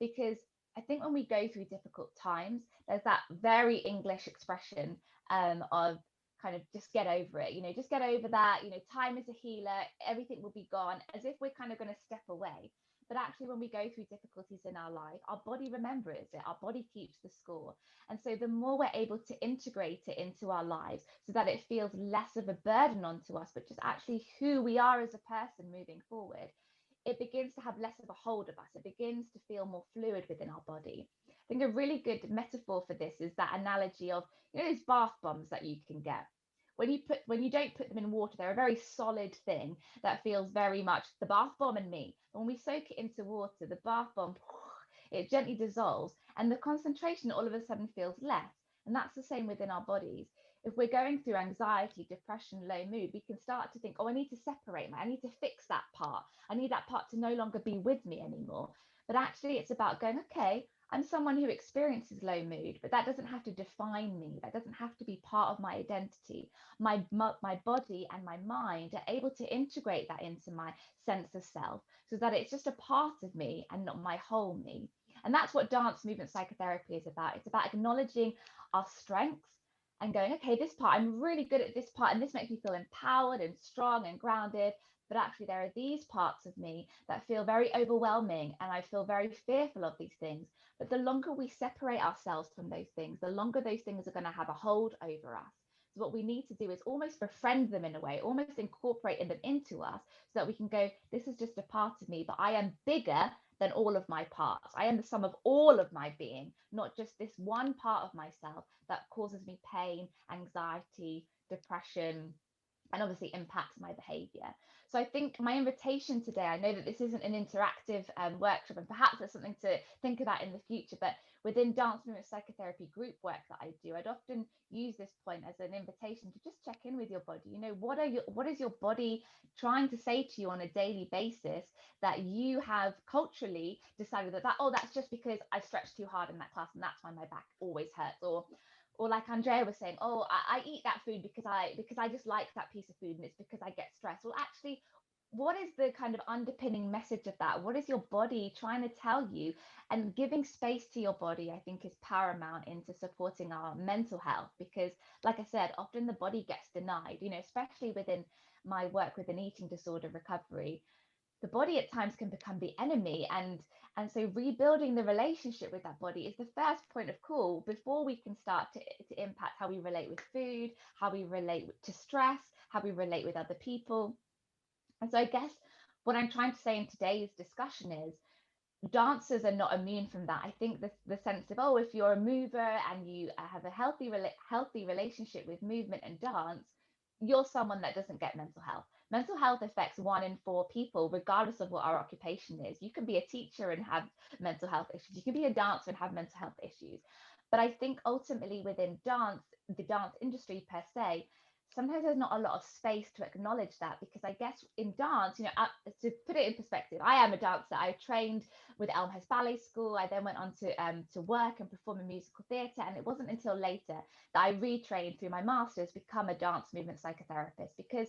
[SPEAKER 3] Because I think when we go through difficult times, there's that very English expression of kind of just get over it, just get over that, time is a healer, everything will be gone, as if we're kind of going to step away. But actually, when we go through difficulties in our life, our body remembers it, our body keeps the score. And so the more we're able to integrate it into our lives so that it feels less of a burden onto us, but just actually who we are as a person moving forward, it begins to have less of a hold of us. It begins to feel more fluid within our body. I think a really good metaphor for this is that analogy of, those bath bombs that you can get. When you don't put them in water, they're a very solid thing that feels very much the bath bomb and me. And when we soak it into water, the bath bomb, it gently dissolves and the concentration all of a sudden feels less. And that's the same within our bodies. If we're going through anxiety, depression, low mood, we can start to think, oh, I need to separate I need to fix that part. I need that part to no longer be with me anymore. But actually, it's about going, okay, I'm someone who experiences low mood, but that doesn't have to define me. That doesn't have to be part of my identity. My body and my mind are able to integrate that into my sense of self so that it's just a part of me and not my whole me. And that's what dance movement psychotherapy is about. It's about acknowledging our strengths and going, okay, this part, I'm really good at this part, and this makes me feel empowered and strong and grounded. But actually, there are these parts of me that feel very overwhelming, and I feel very fearful of these things. But the longer we separate ourselves from those things, the longer those things are going to have a hold over us. So what we need to do is almost befriend them in a way, almost incorporate them into us so that we can go, this is just a part of me, but I am bigger than all of my parts. I am the sum of all of my being, not just this one part of myself that causes me pain, anxiety, depression, and obviously impacts my behavior. So I think my invitation today, I know that this isn't an interactive workshop, and perhaps there's something to think about in the future, but within dance movement psychotherapy group work that I do, I'd often use this point as an invitation to just check in with your body. You know, what is your body trying to say to you on a daily basis that you have culturally decided that oh, that's just because I stretched too hard in that class and that's why my back always hurts, or like Andrea was saying, oh, I eat that food because I just like that piece of food and it's because I get stressed. Well, actually, what is the kind of underpinning message of that? What is your body trying to tell you? And giving space to your body, I think, is paramount into supporting our mental health, because, like I said, often the body gets denied, you know, especially within my work with an eating disorder recovery. The body at times can become the enemy, and so rebuilding the relationship with that body is the first point of call before we can start to impact how we relate with food, how we relate to stress, how we relate with other people. And so I guess what I'm trying to say in today's discussion is dancers are not immune from that. I think the sense of, oh, if you're a mover and you have a healthy relationship with movement and dance, you're someone that doesn't get mental health. Mental health affects 1 in 4 people, regardless of what our occupation is. You can be a teacher and have mental health issues. You can be a dancer and have mental health issues. But I think ultimately within dance, the dance industry per se, sometimes there's not a lot of space to acknowledge that, because I guess in dance, you know, to put it in perspective, I am a dancer. I trained with Elmhurst Ballet School. I then went on to work and perform in musical theatre, and it wasn't until later that I retrained through my master's, become a dance movement psychotherapist, because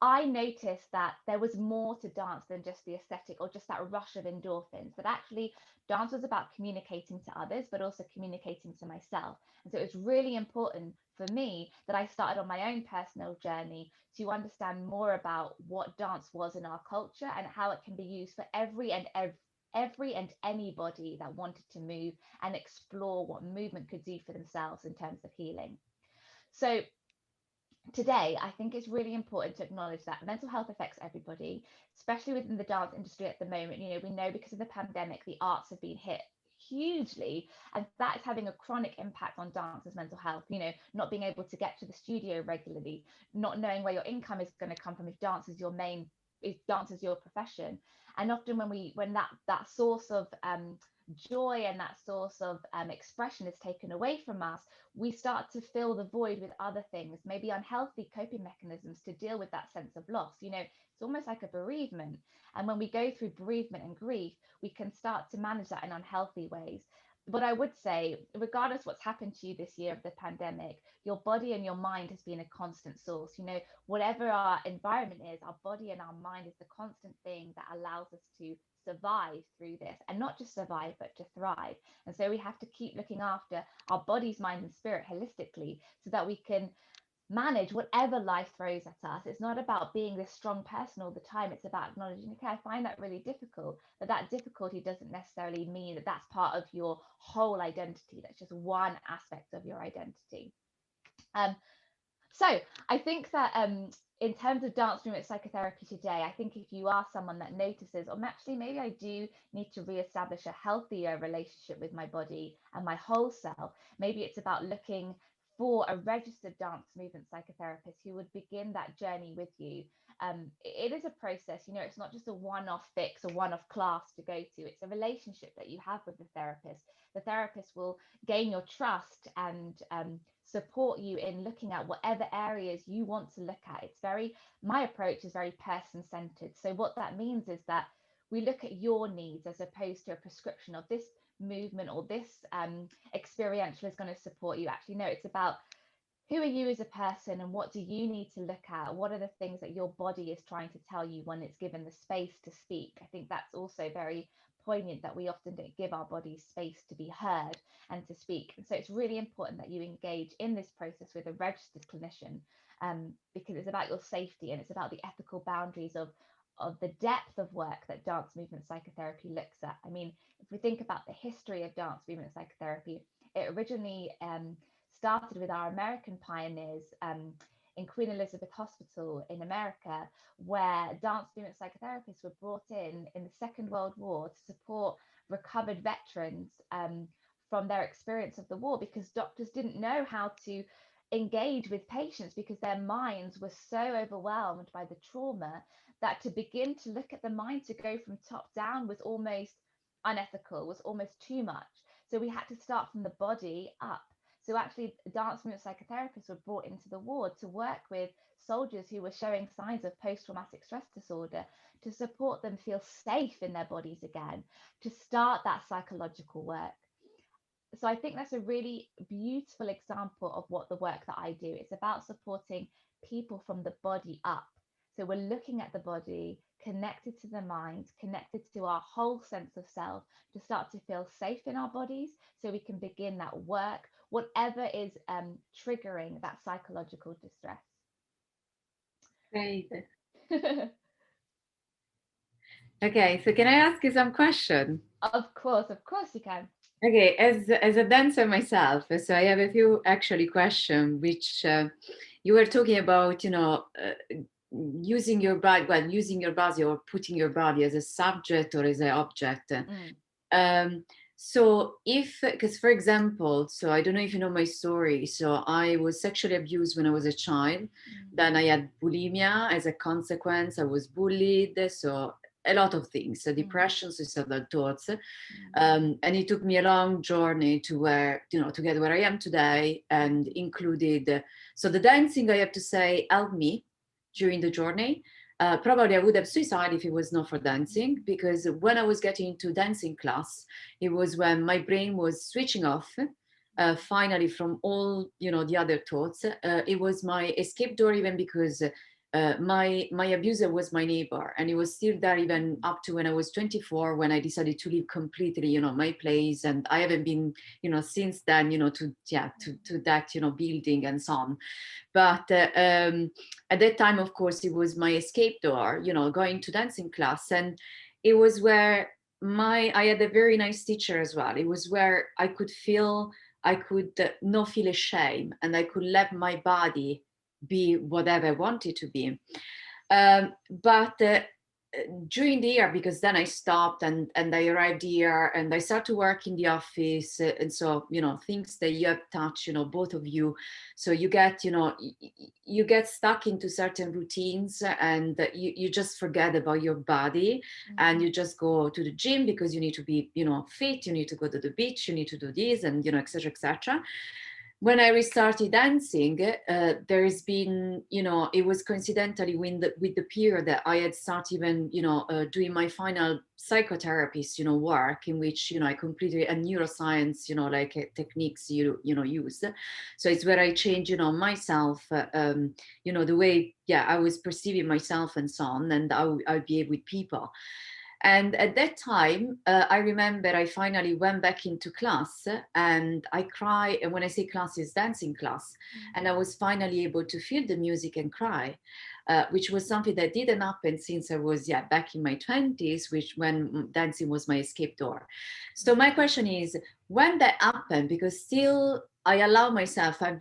[SPEAKER 3] I noticed that there was more to dance than just the aesthetic or just that rush of endorphins, that actually dance was about communicating to others, but also communicating to myself. And so it was really important for me that I started on my own personal journey to understand more about what dance was in our culture and how it can be used for every and anybody that wanted to move and explore what movement could do for themselves in terms of healing. So today, I think it's really important to acknowledge that mental health affects everybody, especially within the dance industry at the moment. You know, we know because of the pandemic, the arts have been hit hugely, and that is having a chronic impact on dancers' mental health. You know, not being able to get to the studio regularly, not knowing where your income is going to come from if dance is your profession. And often when that source of joy and that source of expression is taken away from us, we start to fill the void with other things, maybe unhealthy coping mechanisms to deal with that sense of loss. You know, it's almost like a bereavement. And when we go through bereavement and grief, we can start to manage that in unhealthy ways. But I would say, regardless what's happened to you this year of the pandemic, your body and your mind has been a constant source. You know, whatever our environment is, our body and our mind is the constant thing that allows us to survive through this, and not just survive, but to thrive. And so we have to keep looking after our bodies, mind, and spirit holistically so that we can manage whatever life throws at us. It's not about being this strong person all the time. It's about acknowledging, okay, I find that really difficult, but that difficulty doesn't necessarily mean that that's part of your whole identity. That's just one aspect of your identity. So I think that in terms of dance movement psychotherapy today, I think if you are someone that notices, or actually maybe I do need to reestablish a healthier relationship with my body and my whole self, maybe it's about looking for a registered dance movement psychotherapist who would begin that journey with you. It is a process, you know, it's not just a one-off fix, a one-off class to go to. It's a relationship that you have with the therapist. The therapist will gain your trust and support you in looking at whatever areas you want to look at. My approach is very person-centered. So what that means is that we look at your needs as opposed to a prescription of this movement or this experiential is going to support you. Actually, no, it's about who are you as a person and what do you need to look at? What are the things that your body is trying to tell you when it's given the space to speak? I think that's also very poignant, that we often don't give our bodies space to be heard and to speak. And so it's really important that you engage in this process with a registered clinician, because it's about your safety and it's about the ethical boundaries of the depth of work that dance movement psychotherapy looks at. I mean, if we think about the history of dance movement psychotherapy, it originally started with our American pioneers in Queen Elizabeth Hospital in America, where dance movement psychotherapists were brought in the Second World War to support recovered veterans from their experience of the war, because doctors didn't know how to engage with patients because their minds were so overwhelmed by the trauma that to begin to look at the mind, to go from top down, was almost unethical, was almost too much. So we had to start from the body up. So actually, dance movement psychotherapists were brought into the ward to work with soldiers who were showing signs of post-traumatic stress disorder, to support them feel safe in their bodies again, to start that psychological work. So I think that's a really beautiful example of what the work that I do. It's about supporting people from the body up. So we're looking at the body, connected to the mind, connected to our whole sense of self, to start to feel safe in our bodies, so we can begin that work, whatever is triggering that psychological distress.
[SPEAKER 1] Great. Okay, so can I ask you some question?
[SPEAKER 3] Of course you can.
[SPEAKER 1] Okay, as a dancer myself, so I have a few actually questions, which you were talking about, using your body, well, using your body or putting your body as a subject or as an object. Um, so if, because for example, so I don't know if you know my story. So I was sexually abused when I was a child. Then I had bulimia as a consequence. I was bullied. So a lot of things, so depression, suicidal thoughts. And it took me a long journey to where, to get where I am today, and included, so the dancing, I have to say, helped me during the journey. Probably I would have suicide if it was not for dancing, because when I was getting into dancing class, it was when my brain was switching off. Finally, from all the other thoughts, it was my escape door, even because my abuser was my neighbor, and he was still there even up to when I was 24, when I decided to leave completely, my place, and I haven't been, since then, to that, building and so on. But at that time, of course, it was my escape door, going to dancing class, and it was where I had a very nice teacher as well. It was where I could not feel ashamed, and I could let my body be whatever I wanted to be. But during the year, because then I stopped and I arrived here and I started to work in the office. And so, things that you have touched, both of you. So you get, you get stuck into certain routines, and you just forget about your body, and you just go to the gym because you need to be, fit, you need to go to the beach, you need to do this, and, et cetera, et cetera. When I restarted dancing, there's been, it was coincidentally with the period that I had started even, doing my final psychotherapist, work, in which, I completed a neuroscience, like techniques you use. So it's where I changed, myself, the way, I was perceiving myself and so on, and how I behave with people. And at that time, I remember I finally went back into class, and I cried. And when I say class, it's dancing class. And I was finally able to feel the music and cry, which was something that didn't happen since I was back in my 20s, when dancing was my escape door. So my question is, when that happened, because still I've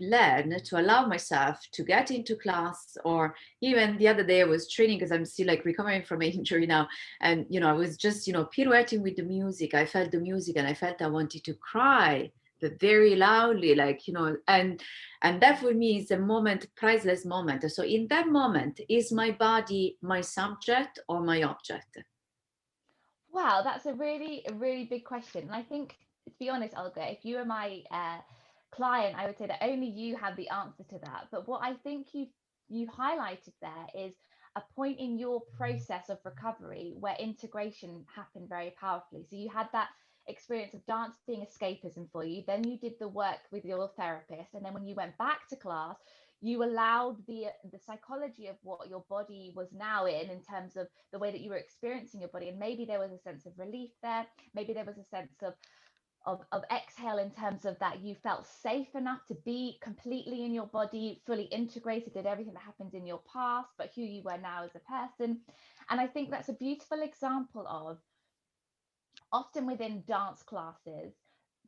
[SPEAKER 1] learned to allow myself to get into class, or even the other day I was training, because I'm still like recovering from an injury now. And, I was just, pirouetting with the music. I felt the music and I felt I wanted to cry, but very loudly, like, and that for me is a moment, priceless moment. So in that moment, is my body my subject or my object?
[SPEAKER 3] Wow, that's a really big question. And I think, to be honest, Olga, if you were my client, I would say that only you have the answer to that. But what I think you highlighted there is a point in your process of recovery where integration happened very powerfully. So you had that experience of dance being escapism for you, then you did the work with your therapist, and then when you went back to class, you allowed the psychology of what your body was now in terms of the way that you were experiencing your body, and maybe there was a sense of relief there, maybe there was a sense of exhale, in terms of that you felt safe enough to be completely in your body, fully integrated, did everything that happened in your past, but who you were now as a person. And I think that's a beautiful example of, often within dance classes,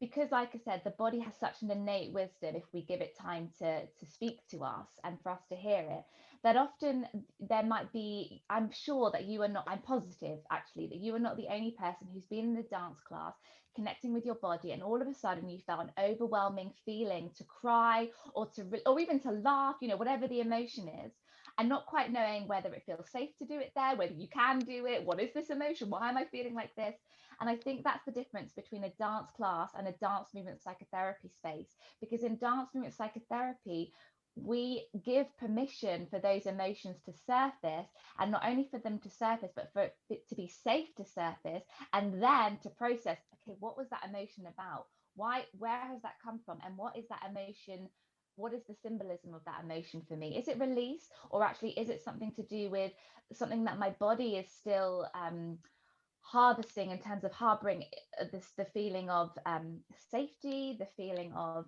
[SPEAKER 3] because, like I said, the body has such an innate wisdom if we give it time to speak to us and for us to hear it, that often there might be, I'm sure that you are not, I'm positive actually, that you are not the only person who's been in the dance class connecting with your body, and all of a sudden you felt an overwhelming feeling to cry or or even to laugh, you know, whatever the emotion is, and not quite knowing whether it feels safe to do it there, whether you can do it, what is this emotion, why am I feeling like this? And I think that's the difference between a dance class and a dance movement psychotherapy space, because in dance movement psychotherapy, we give permission for those emotions to surface, and not only for them to surface, but for it to be safe to surface, and then to process, okay, what was that emotion about? Why, where has that come from? And what is that emotion? What is the symbolism of that emotion for me? Is it release, or actually is it something to do with something that my body is still harvesting, in terms of harboring the feeling of safety, the feeling of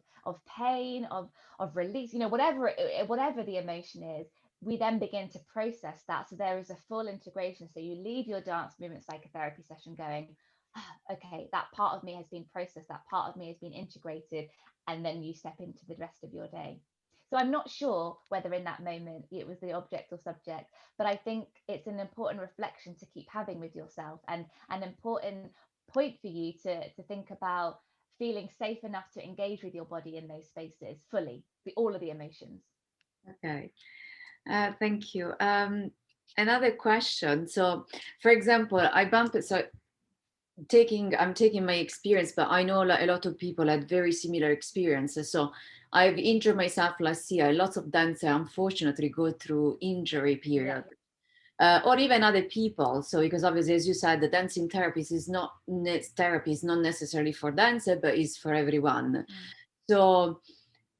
[SPEAKER 3] pain, of release, you know, whatever the emotion is. We then begin to process that, so there is a full integration. So you leave your dance movement psychotherapy session going, "Ah, okay, that part of me has been processed, that part of me has been integrated," and then you step into the rest of your day. So I'm not sure whether in that moment it was the object or subject, but I think it's an important reflection to keep having with yourself, and an important point for you to think about feeling safe enough to engage with your body in those spaces fully, all of the emotions.
[SPEAKER 1] Okay, thank you. Another question. So, for example, I'm taking my experience, but I know a lot of people had very similar experiences. So I've injured myself last year. Lots of dancers unfortunately go through injury
[SPEAKER 3] Yeah.
[SPEAKER 1] period. Or even other people. So because obviously, as you said, the dancing therapy is not necessarily for dancer, but is for everyone. So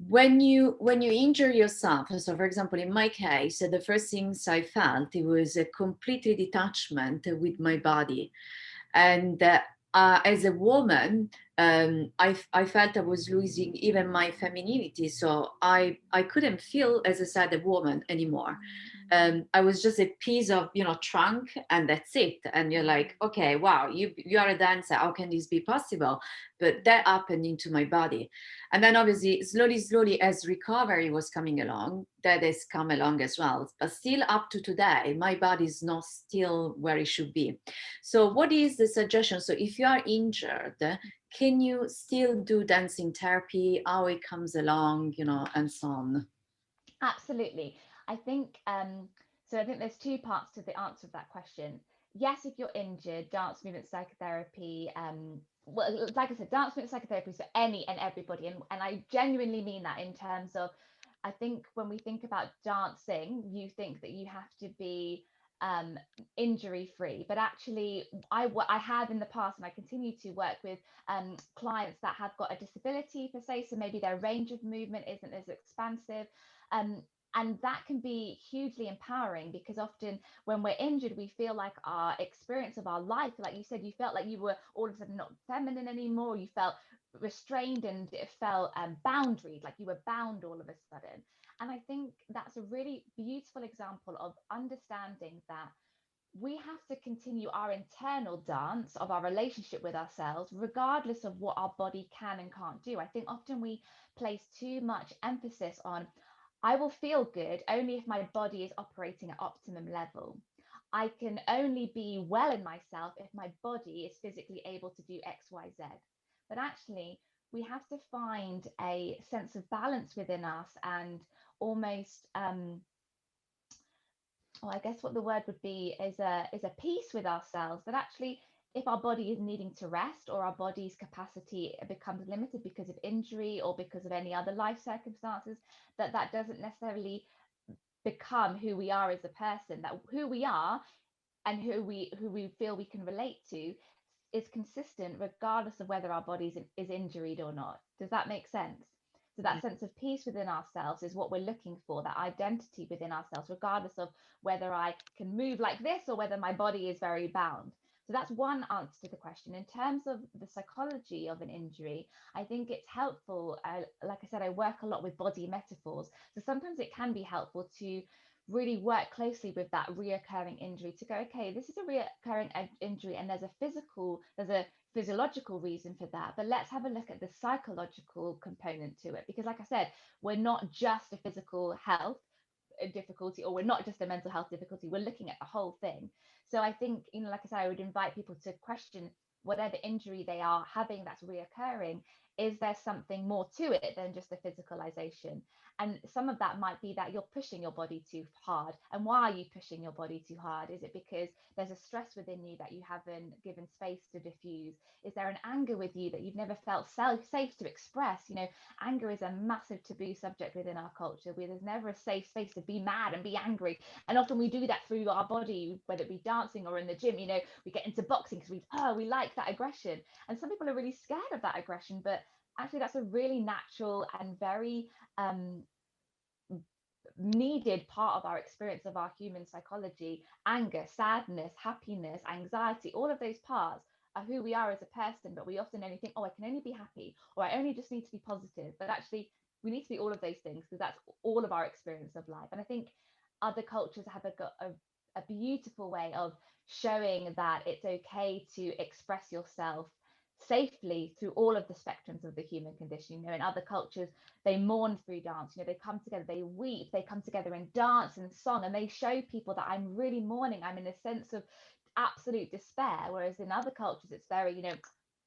[SPEAKER 1] when you injure yourself, so for example, in my case, the first things I felt, it was a completely detachment with my body. And as a woman, I felt I was losing even my femininity. So I couldn't feel, as I said, a woman anymore. I was just a piece of, trunk, and that's it. And you're like, okay, wow, you are a dancer. How can this be possible? But that happened into my body. And then obviously, slowly, as recovery was coming along, that has come along as well. But still up to today, my body is not still where it should be. So what is the suggestion? So if you are injured, can you still do dancing therapy, how it comes along, and so on?
[SPEAKER 3] Absolutely. I think so. I think there's two parts to the answer of that question. Yes, if you're injured, dance movement psychotherapy, well, like I said, dance movement psychotherapy is for any and everybody, and I genuinely mean that, in terms of, I think when we think about dancing, you think that you have to be um, injury free, but actually, I have in the past, and I continue to work with clients that have got a disability per se, so maybe their range of movement isn't as expansive. Um, and that can be hugely empowering, because often when we're injured, we feel like our experience of our life, like you said, you felt like you were all of a sudden not feminine anymore. You felt restrained, and it felt boundaried, like you were bound all of a sudden. And I think that's a really beautiful example of understanding that we have to continue our internal dance of our relationship with ourselves, regardless of what our body can and can't do. I think often we place too much emphasis on, I will feel good only if my body is operating at optimum level. I can only be well in myself if my body is physically able to do X, Y, Z. But actually, we have to find a sense of balance within us, and almost well, I guess what the word would be is a peace with ourselves, that actually, if our body is needing to rest, or our body's capacity becomes limited because of injury or because of any other life circumstances, that doesn't necessarily become who we are as a person. That who we are and who we feel we can relate to is consistent regardless of whether our body is injured or not. Does that make sense? So that sense of peace within ourselves is what we're looking for, that identity within ourselves, regardless of whether I can move like this or whether my body is very bound. So that's one answer to the question. In terms of the psychology of an injury, I think it's helpful. Like I said, I work a lot with body metaphors. So sometimes it can be helpful to really work closely with that reoccurring injury, to go, okay, this is a reoccurring injury, and there's a physiological reason for that, but let's have a look at the psychological component to it, because like I said, we're not just a physical health difficulty, or we're not just a mental health difficulty, we're looking at the whole thing. So I think, like I said, I would invite people to question whatever injury they are having that's reoccurring. Is there something more to it than just the physicalization? And some of that might be that you're pushing your body too hard. And why are you pushing your body too hard? Is it because there's a stress within you that you haven't given space to diffuse? Is there an anger with you that you've never felt safe to express? Anger is a massive taboo subject within our culture, where there's never a safe space to be mad and be angry. And often we do that through our body, whether it be dancing or in the gym. We get into boxing because we like that aggression. And some people are really scared of that aggression, but actually that's a really natural and very needed part of our experience of our human psychology. Anger, sadness, happiness, anxiety, all of those parts are who we are as a person, but we often only think, oh, I can only be happy, or I only just need to be positive. But actually we need to be all of those things, because that's all of our experience of life. And I think other cultures have a beautiful way of showing that it's okay to express yourself safely through all of the spectrums of the human condition. In other cultures, they mourn through dance. They come together, they weep, they come together in dance and song, and they show people that I'm really mourning, I'm in a sense of absolute despair. Whereas in other cultures, it's very,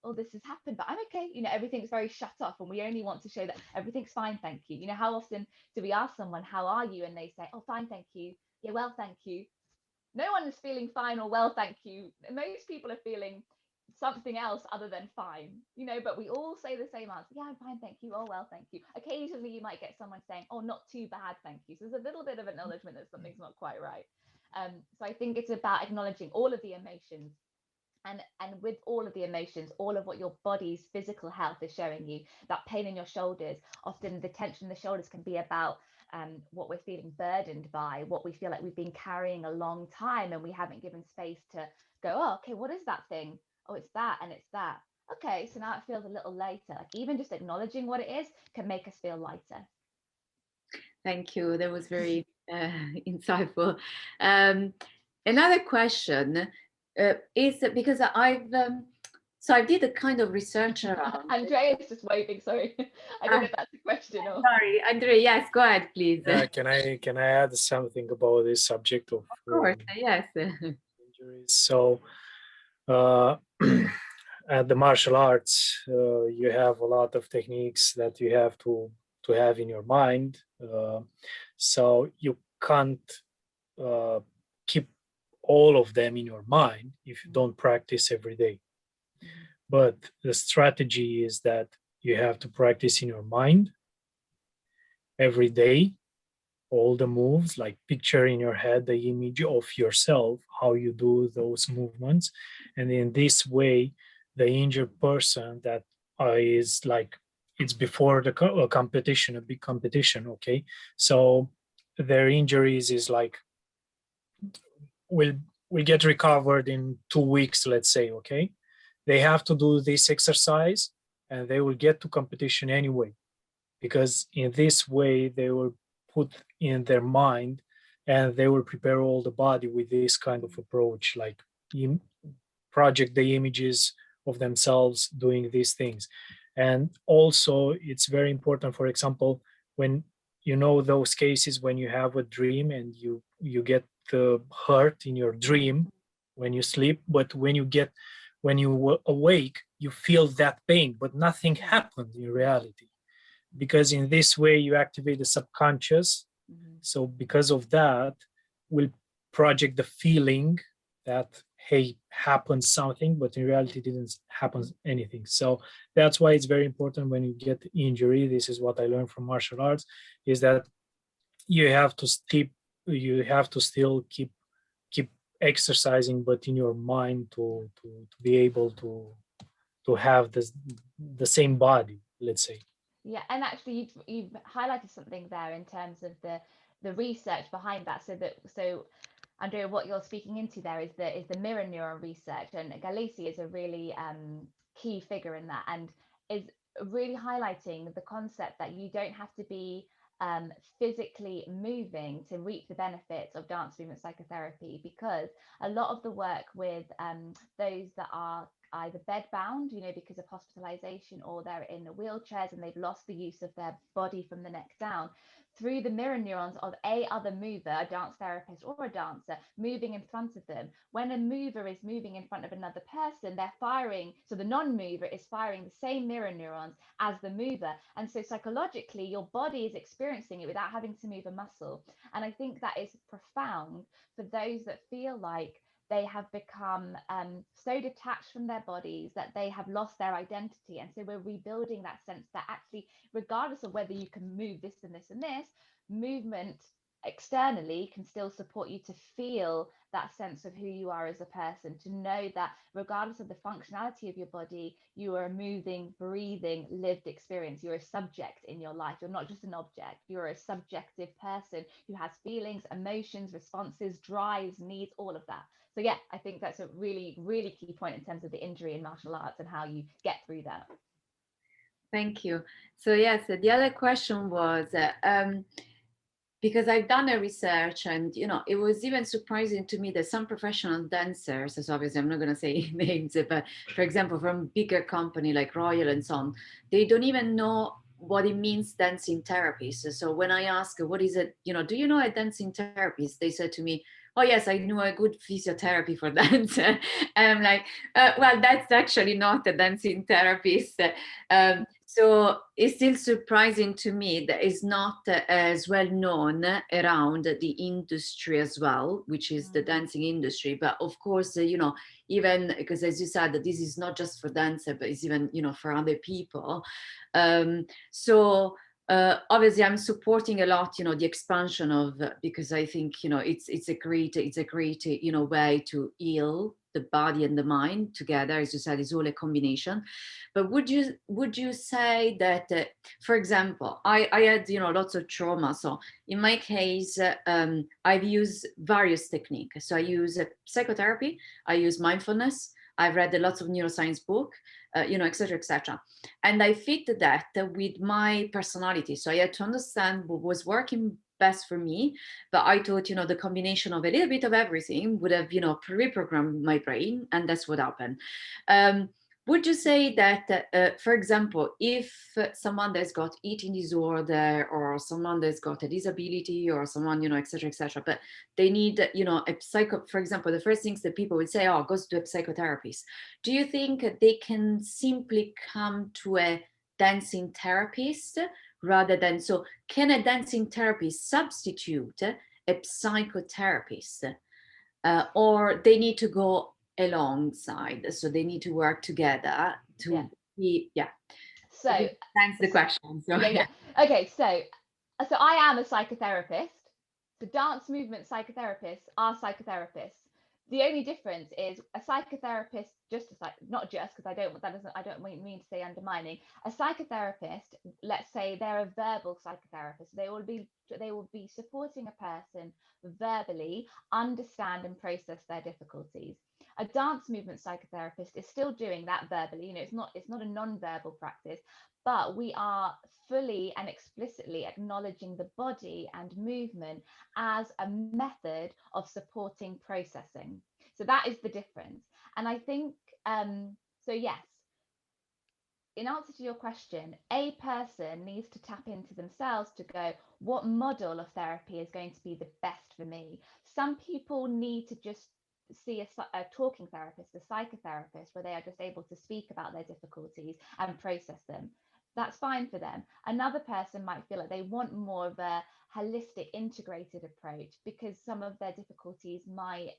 [SPEAKER 3] oh, this has happened, but I'm okay. Everything's very shut off, and we only want to show that everything's fine, thank you. How often do we ask someone, how are you? And they say, oh, fine, thank you. Yeah, well, thank you. No one is feeling fine or well, thank you. Most people are feeling something else other than fine, but we all say the same answer. Yeah, I'm fine, thank you. Oh, well, thank you. Occasionally you might get someone saying, oh, not too bad, thank you. So there's a little bit of acknowledgement that something's not quite right. So I think it's about acknowledging all of the emotions, and with all of the emotions, all of what your body's physical health is showing you. That pain in your shoulders, often the tension in the shoulders can be about what we're feeling burdened by, what we feel like we've been carrying a long time, and we haven't given space to go, oh, okay, what is that thing? Oh, it's that, and it's that. Okay, so now it feels a little lighter. Like even just acknowledging what it is can make us feel lighter.
[SPEAKER 1] Thank you. That was very insightful. Another question is because so I did a kind of research around.
[SPEAKER 3] Andrea is just waving. Sorry, I don't know if that's a question or.
[SPEAKER 1] Sorry, Andrei. Yes, go ahead, please.
[SPEAKER 2] Can I add something about this subject of
[SPEAKER 1] course, yes.
[SPEAKER 2] injuries? So at the martial arts, you have a lot of techniques that you have to have in your mind. So you can't keep all of them in your mind if you don't practice every day. But the strategy is that you have to practice in your mind every day, all the moves, like picture in your head the image of yourself, how you do those movements. And in this way, the injured person that is like, it's before the competition, a big competition, okay? So their injuries is like, will get recovered in 2 weeks, let's say, okay? They have to do this exercise and they will get to competition anyway, because in this way they will put in their mind and they will prepare all the body with this kind of approach, like project the images of themselves doing these things. And also it's very important, for example, when those cases when you have a dream and you get hurt in your dream when you sleep, but when you awake you feel that pain, but nothing happened in reality, because in this way you activate the subconscious. So because of that, we'll project the feeling that, hey, happened something, but in reality didn't happen anything. So that's why it's very important when you get injury. This is what I learned from martial arts, is that you have to still keep exercising, but in your mind to be able to have the same body, let's say.
[SPEAKER 3] Yeah, and actually you've highlighted something there in terms of the research behind that. So Andrea, what you're speaking into there is the mirror neuron research, and Galisi is a really key figure in that, and is really highlighting the concept that you don't have to be physically moving to reap the benefits of dance movement psychotherapy, because a lot of the work with those that are either bedbound, because of hospitalization, or they're in wheelchairs and they've lost the use of their body from the neck down, through the mirror neurons of a other mover, a dance therapist or a dancer, moving in front of them. When a mover is moving in front of another person, they're firing, so the non-mover is firing the same mirror neurons as the mover. And so psychologically, your body is experiencing it without having to move a muscle. And I think that is profound for those that feel like they have become so detached from their bodies that they have lost their identity. And so we're rebuilding that sense that actually, regardless of whether you can move this and this and this, movement externally can still support you to feel that sense of who you are as a person, to know that regardless of the functionality of your body, you are a moving, breathing, lived experience. You're a subject in your life. You're not just an object. You're a subjective person who has feelings, emotions, responses, drives, needs, all of that. So yeah, I think that's a really, really key point in terms of the injury in martial arts and how you get through that.
[SPEAKER 1] Thank you. So yes, the other question was, because I've done a research, and it was even surprising to me that some professional dancers, so obviously I'm not going to say names, but for example, from bigger company like Royal and so on, they don't even know what it means dancing therapist. So when I ask, what is it, do you know a dancing therapist? They said to me, oh yes, I knew a good physiotherapy for dance. And I'm like, well, that's actually not a dancing therapist. So it's still surprising to me that it's not as well known around the industry as well, which is the dancing industry. But of course, even because, as you said, that this is not just for dancer, but it's even, for other people. So obviously I'm supporting a lot, the expansion of, because I think, it's a great, way to heal the body and the mind together. As you said, it's all a combination. But would you say that, for example, I had, lots of trauma. So in my case, I've used various techniques. So I use psychotherapy, I use mindfulness, I've read lots of neuroscience book, et cetera, et cetera. And I fit that with my personality. So I had to understand what was working best for me. But I thought, the combination of a little bit of everything would have, reprogrammed my brain. And that's what happened. Would you say that, for example, if someone that's got eating disorder, or someone that's got a disability, or someone, et cetera, but they need, for example, the first things that people would say, oh, go to a psychotherapist. Do you think they can simply come to a dancing therapist rather than, so can a dancing therapist substitute a psychotherapist, or they need to go alongside, so they need to work together to be
[SPEAKER 3] so
[SPEAKER 1] thanks the question. So
[SPEAKER 3] okay, so I am a psychotherapist. The dance movement psychotherapists are psychotherapists. The only difference is a psychotherapist, not just, because I don't mean to say undermining. A psychotherapist, let's say they're a verbal psychotherapist, they will be supporting a person verbally understand and process their difficulties. A dance movement psychotherapist is still doing that verbally. It's not a non-verbal practice, but we are fully and explicitly acknowledging the body and movement as a method of supporting processing. So that is the difference. And I think, so yes, in answer to your question, a person needs to tap into themselves to go, what model of therapy is going to be the best for me? Some people need to just see a talking therapist, a psychotherapist, where they are just able to speak about their difficulties and process them. That's fine for them. Another person might feel like they want more of a holistic, integrated approach because some of their difficulties might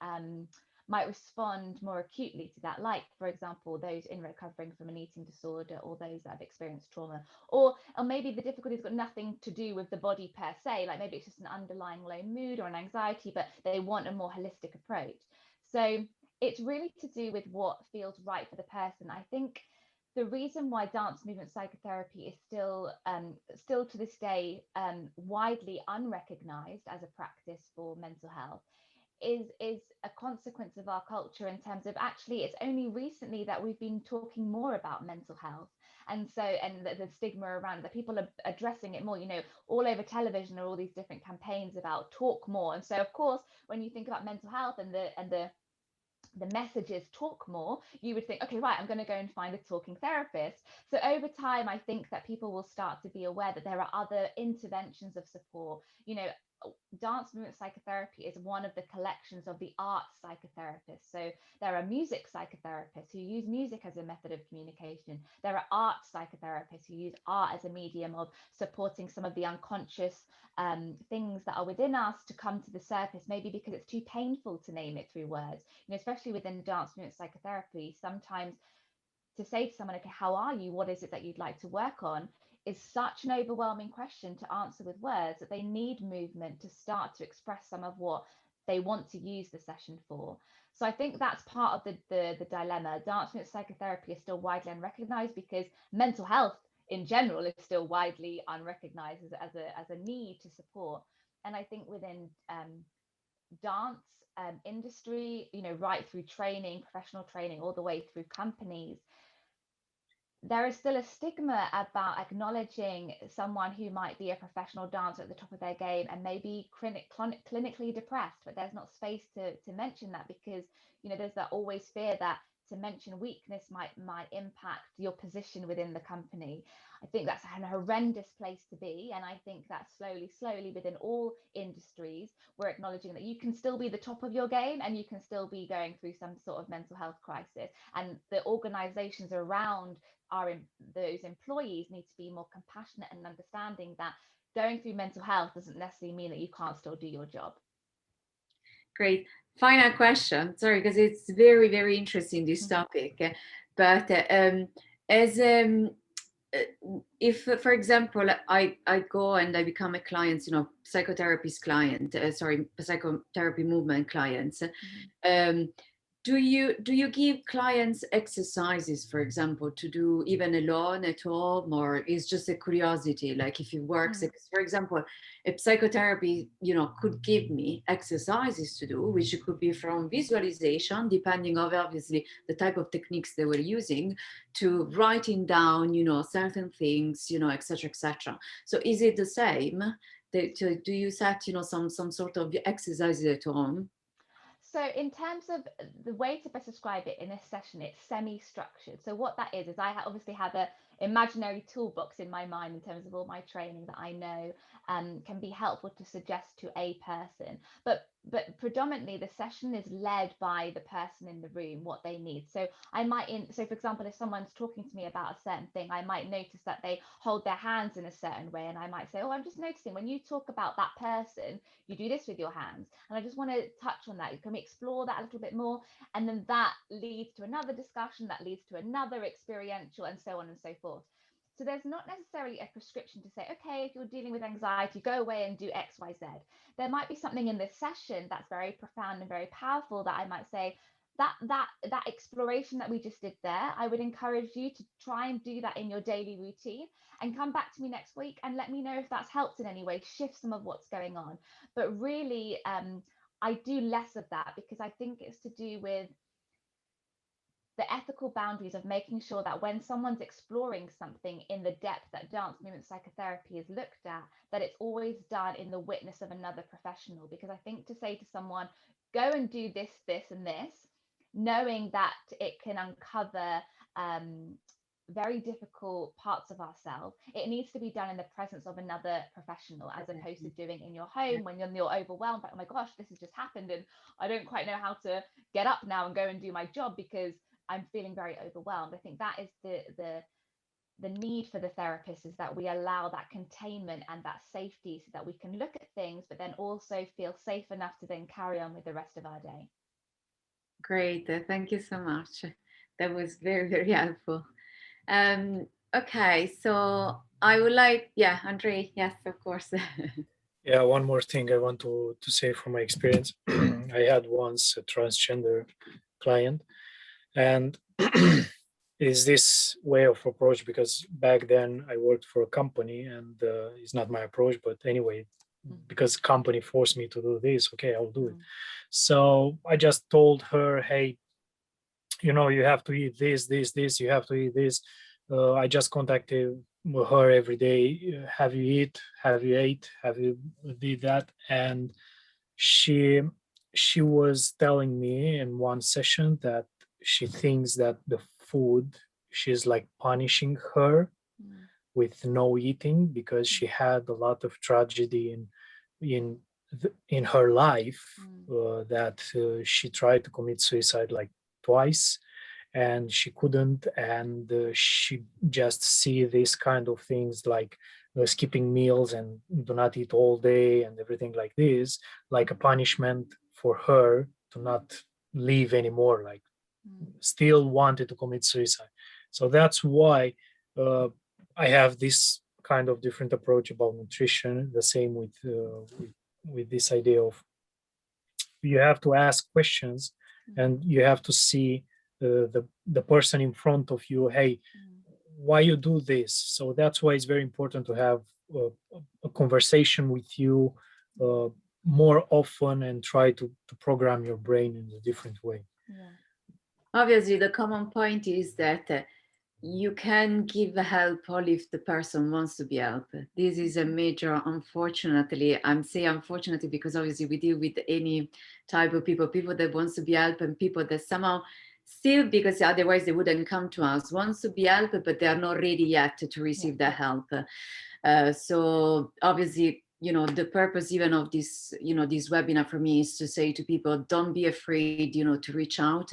[SPEAKER 3] respond more acutely to that, like, for example, those in recovering from an eating disorder, or those that have experienced trauma, or maybe the difficulty's got nothing to do with the body per se, like maybe it's just an underlying low mood or an anxiety, but they want a more holistic approach. So it's really to do with what feels right for the person. I think the reason why dance movement psychotherapy is still to this day widely unrecognized as a practice for mental health is a consequence of our culture, in terms of, actually, it's only recently that we've been talking more about mental health, and the stigma around that, people are addressing it more. All over television are all these different campaigns about talk more, and so of course when you think about mental health and the the messages talk more, you would think, okay, right, I'm going to go and find a talking therapist. So over time, I think that people will start to be aware that there are other interventions of support. You know, dance movement psychotherapy is one of the collections of the arts psychotherapists. So there are music psychotherapists who use music as a method of communication. There are art psychotherapists who use art as a medium of supporting some of the unconscious things that are within us to come to the surface, maybe because it's too painful to name it through words. You know, especially within dance movement psychotherapy, sometimes to say to someone, okay, how are you? What is it that you'd like to work on? Is such an overwhelming question to answer with words that they need movement to start to express some of what they want to use the session for. So I think that's part of the dilemma. Dance movement psychotherapy is still widely unrecognized because mental health in general is still widely unrecognized as a need to support. And I think within dance industry, you know, right through training, professional training, all the way through companies, there is still a stigma about acknowledging someone who might be a professional dancer at the top of their game and maybe clinically depressed, but there's not space to mention that because, you know, there's that always fear that to mention weakness might impact your position within the company. I think that's a horrendous place to be. And I think that slowly within all industries, we're acknowledging that you can still be the top of your game and you can still be going through some sort of mental health crisis. And the organizations around those employees need to be more compassionate and understanding that going through mental health doesn't necessarily mean that you can't still do your job.
[SPEAKER 1] Great. Final question. Sorry, because it's very, very interesting, this topic. But as if, for example, I go and I become a client, you know, psychotherapist client, psychotherapy movement clients. Do you give clients exercises, for example, to do even alone at home, or is just a curiosity? Like if it works, for example, a psychotherapy, you know, could give me exercises to do, which could be from visualization, depending on obviously the type of techniques they were using, to writing down, you know, certain things, you know, etc., etc. So is it the same? Do you set, you know, some sort of exercises at home?
[SPEAKER 3] So in terms of the way to best describe it in this session, it's semi-structured. So what that is I obviously have a imaginary toolbox in my mind in terms of all my training that I know can be helpful to suggest to a person. But predominantly the session is led by the person in the room, what they need. So so for example, if someone's talking to me about a certain thing, I might notice that they hold their hands in a certain way. And I might say, oh, I'm just noticing when you talk about that person, you do this with your hands. And I just want to touch on that. Can we explore that a little bit more? And then that leads to another discussion, that leads to another experiential, and so on and so forth. So there's not necessarily a prescription to say, okay, if you're dealing with anxiety, go away and do X, Y, Z. There might be something in this session that's very profound and very powerful that I might say, that exploration that we just did there, I would encourage you to try and do that in your daily routine and come back to me next week and let me know if that's helped in any way, shift some of what's going on. But really, I do less of that because I think it's to do with the ethical boundaries of making sure that when someone's exploring something in the depth that dance movement psychotherapy is looked at, that it's always done in the witness of another professional. Because I think to say to someone, go and do this, this, and this, knowing that it can uncover very difficult parts of ourselves, it needs to be done in the presence of another professional, as opposed to doing in your home when you're overwhelmed, like, oh my gosh, this has just happened and I don't quite know how to get up now and go and do my job because I'm feeling very overwhelmed. I think that is the need for the therapist, is that we allow that containment and that safety so that we can look at things, but then also feel safe enough to then carry on with the rest of our day.
[SPEAKER 1] Great, thank you so much. That was very, very helpful. Okay, so I would like, Andrei, yes, of course.
[SPEAKER 2] Yeah, one more thing I want to say from my experience. I had once a transgender client, and is this way of approach, because back then I worked for a company and it's not my approach, but anyway, because company forced me to do this, okay, I'll do it. So I just told her, hey, you know, you have to eat this, you have to eat this. I just contacted her every day. Have you eat? Have you ate? Have you did that? And she she was telling me in one session that she thinks that the food, she's like punishing her with no eating because she had a lot of tragedy in her life, that she tried to commit suicide like twice and she couldn't, and she just see these kind of things like skipping meals and do not eat all day and everything like this, like a punishment for her to not live anymore, like still wanted to commit suicide. So that's why I have this kind of different approach about nutrition. The same with this idea of you have to ask questions and you have to see the person in front of you. Hey, why you do this? So that's why it's very important to have a conversation with you more often and try to program your brain in a different way.
[SPEAKER 3] Yeah.
[SPEAKER 1] Obviously, the common point is that you can give help only if the person wants to be helped. This is a major, unfortunately, I'm saying unfortunately because obviously we deal with any type of people that wants to be helped and people that somehow still, because otherwise they wouldn't come to us, wants to be helped, but they are not ready yet to receive the help. So obviously, the purpose even of this, this webinar for me is to say to people, don't be afraid, to reach out.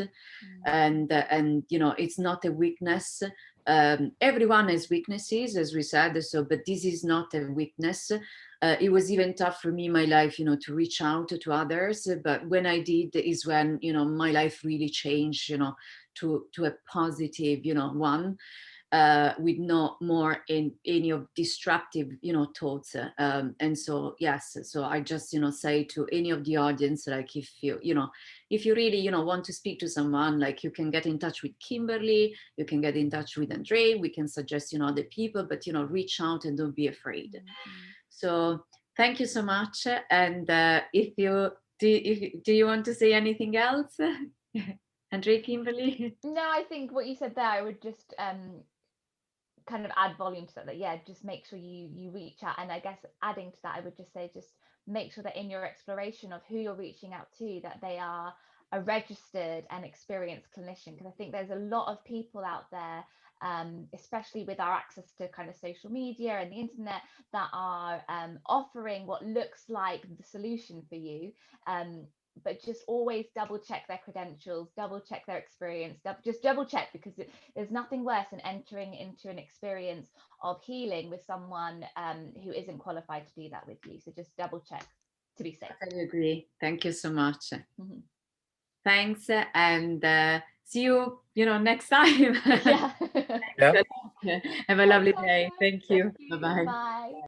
[SPEAKER 1] And it's not a weakness. Everyone has weaknesses, as we said, so, but this is not a weakness. It was even tough for me in my life, to reach out to others. But when I did is when, my life really changed, to a positive, one. With no more in any of disruptive, thoughts. And so, yes, so I just, say to any of the audience, like if you really, want to speak to someone, like you can get in touch with Kimberley, you can get in touch with Andrei, we can suggest, other people, but, reach out and don't be afraid. So thank you so much. And if you want to say anything else? Andrei, Kimberley?
[SPEAKER 3] No, I think what you said there, I would just kind of add volume to that. Yeah, just make sure you reach out. And I guess adding to that, I would just say, just make sure that in your exploration of who you're reaching out to, that they are a registered and experienced clinician. Because I think there's a lot of people out there, especially with our access to kind of social media and the internet, that are offering what looks like the solution for you. But just always double check their credentials, double check their experience, just double check, because there's nothing worse than entering into an experience of healing with someone who isn't qualified to do that with you. So just double check to be safe.
[SPEAKER 1] I agree. Thank you so much. Thanks, and see you, next time.
[SPEAKER 3] Yeah.
[SPEAKER 2] Yeah.
[SPEAKER 1] Have a lovely day. Thank you. Bye-bye.
[SPEAKER 3] Bye.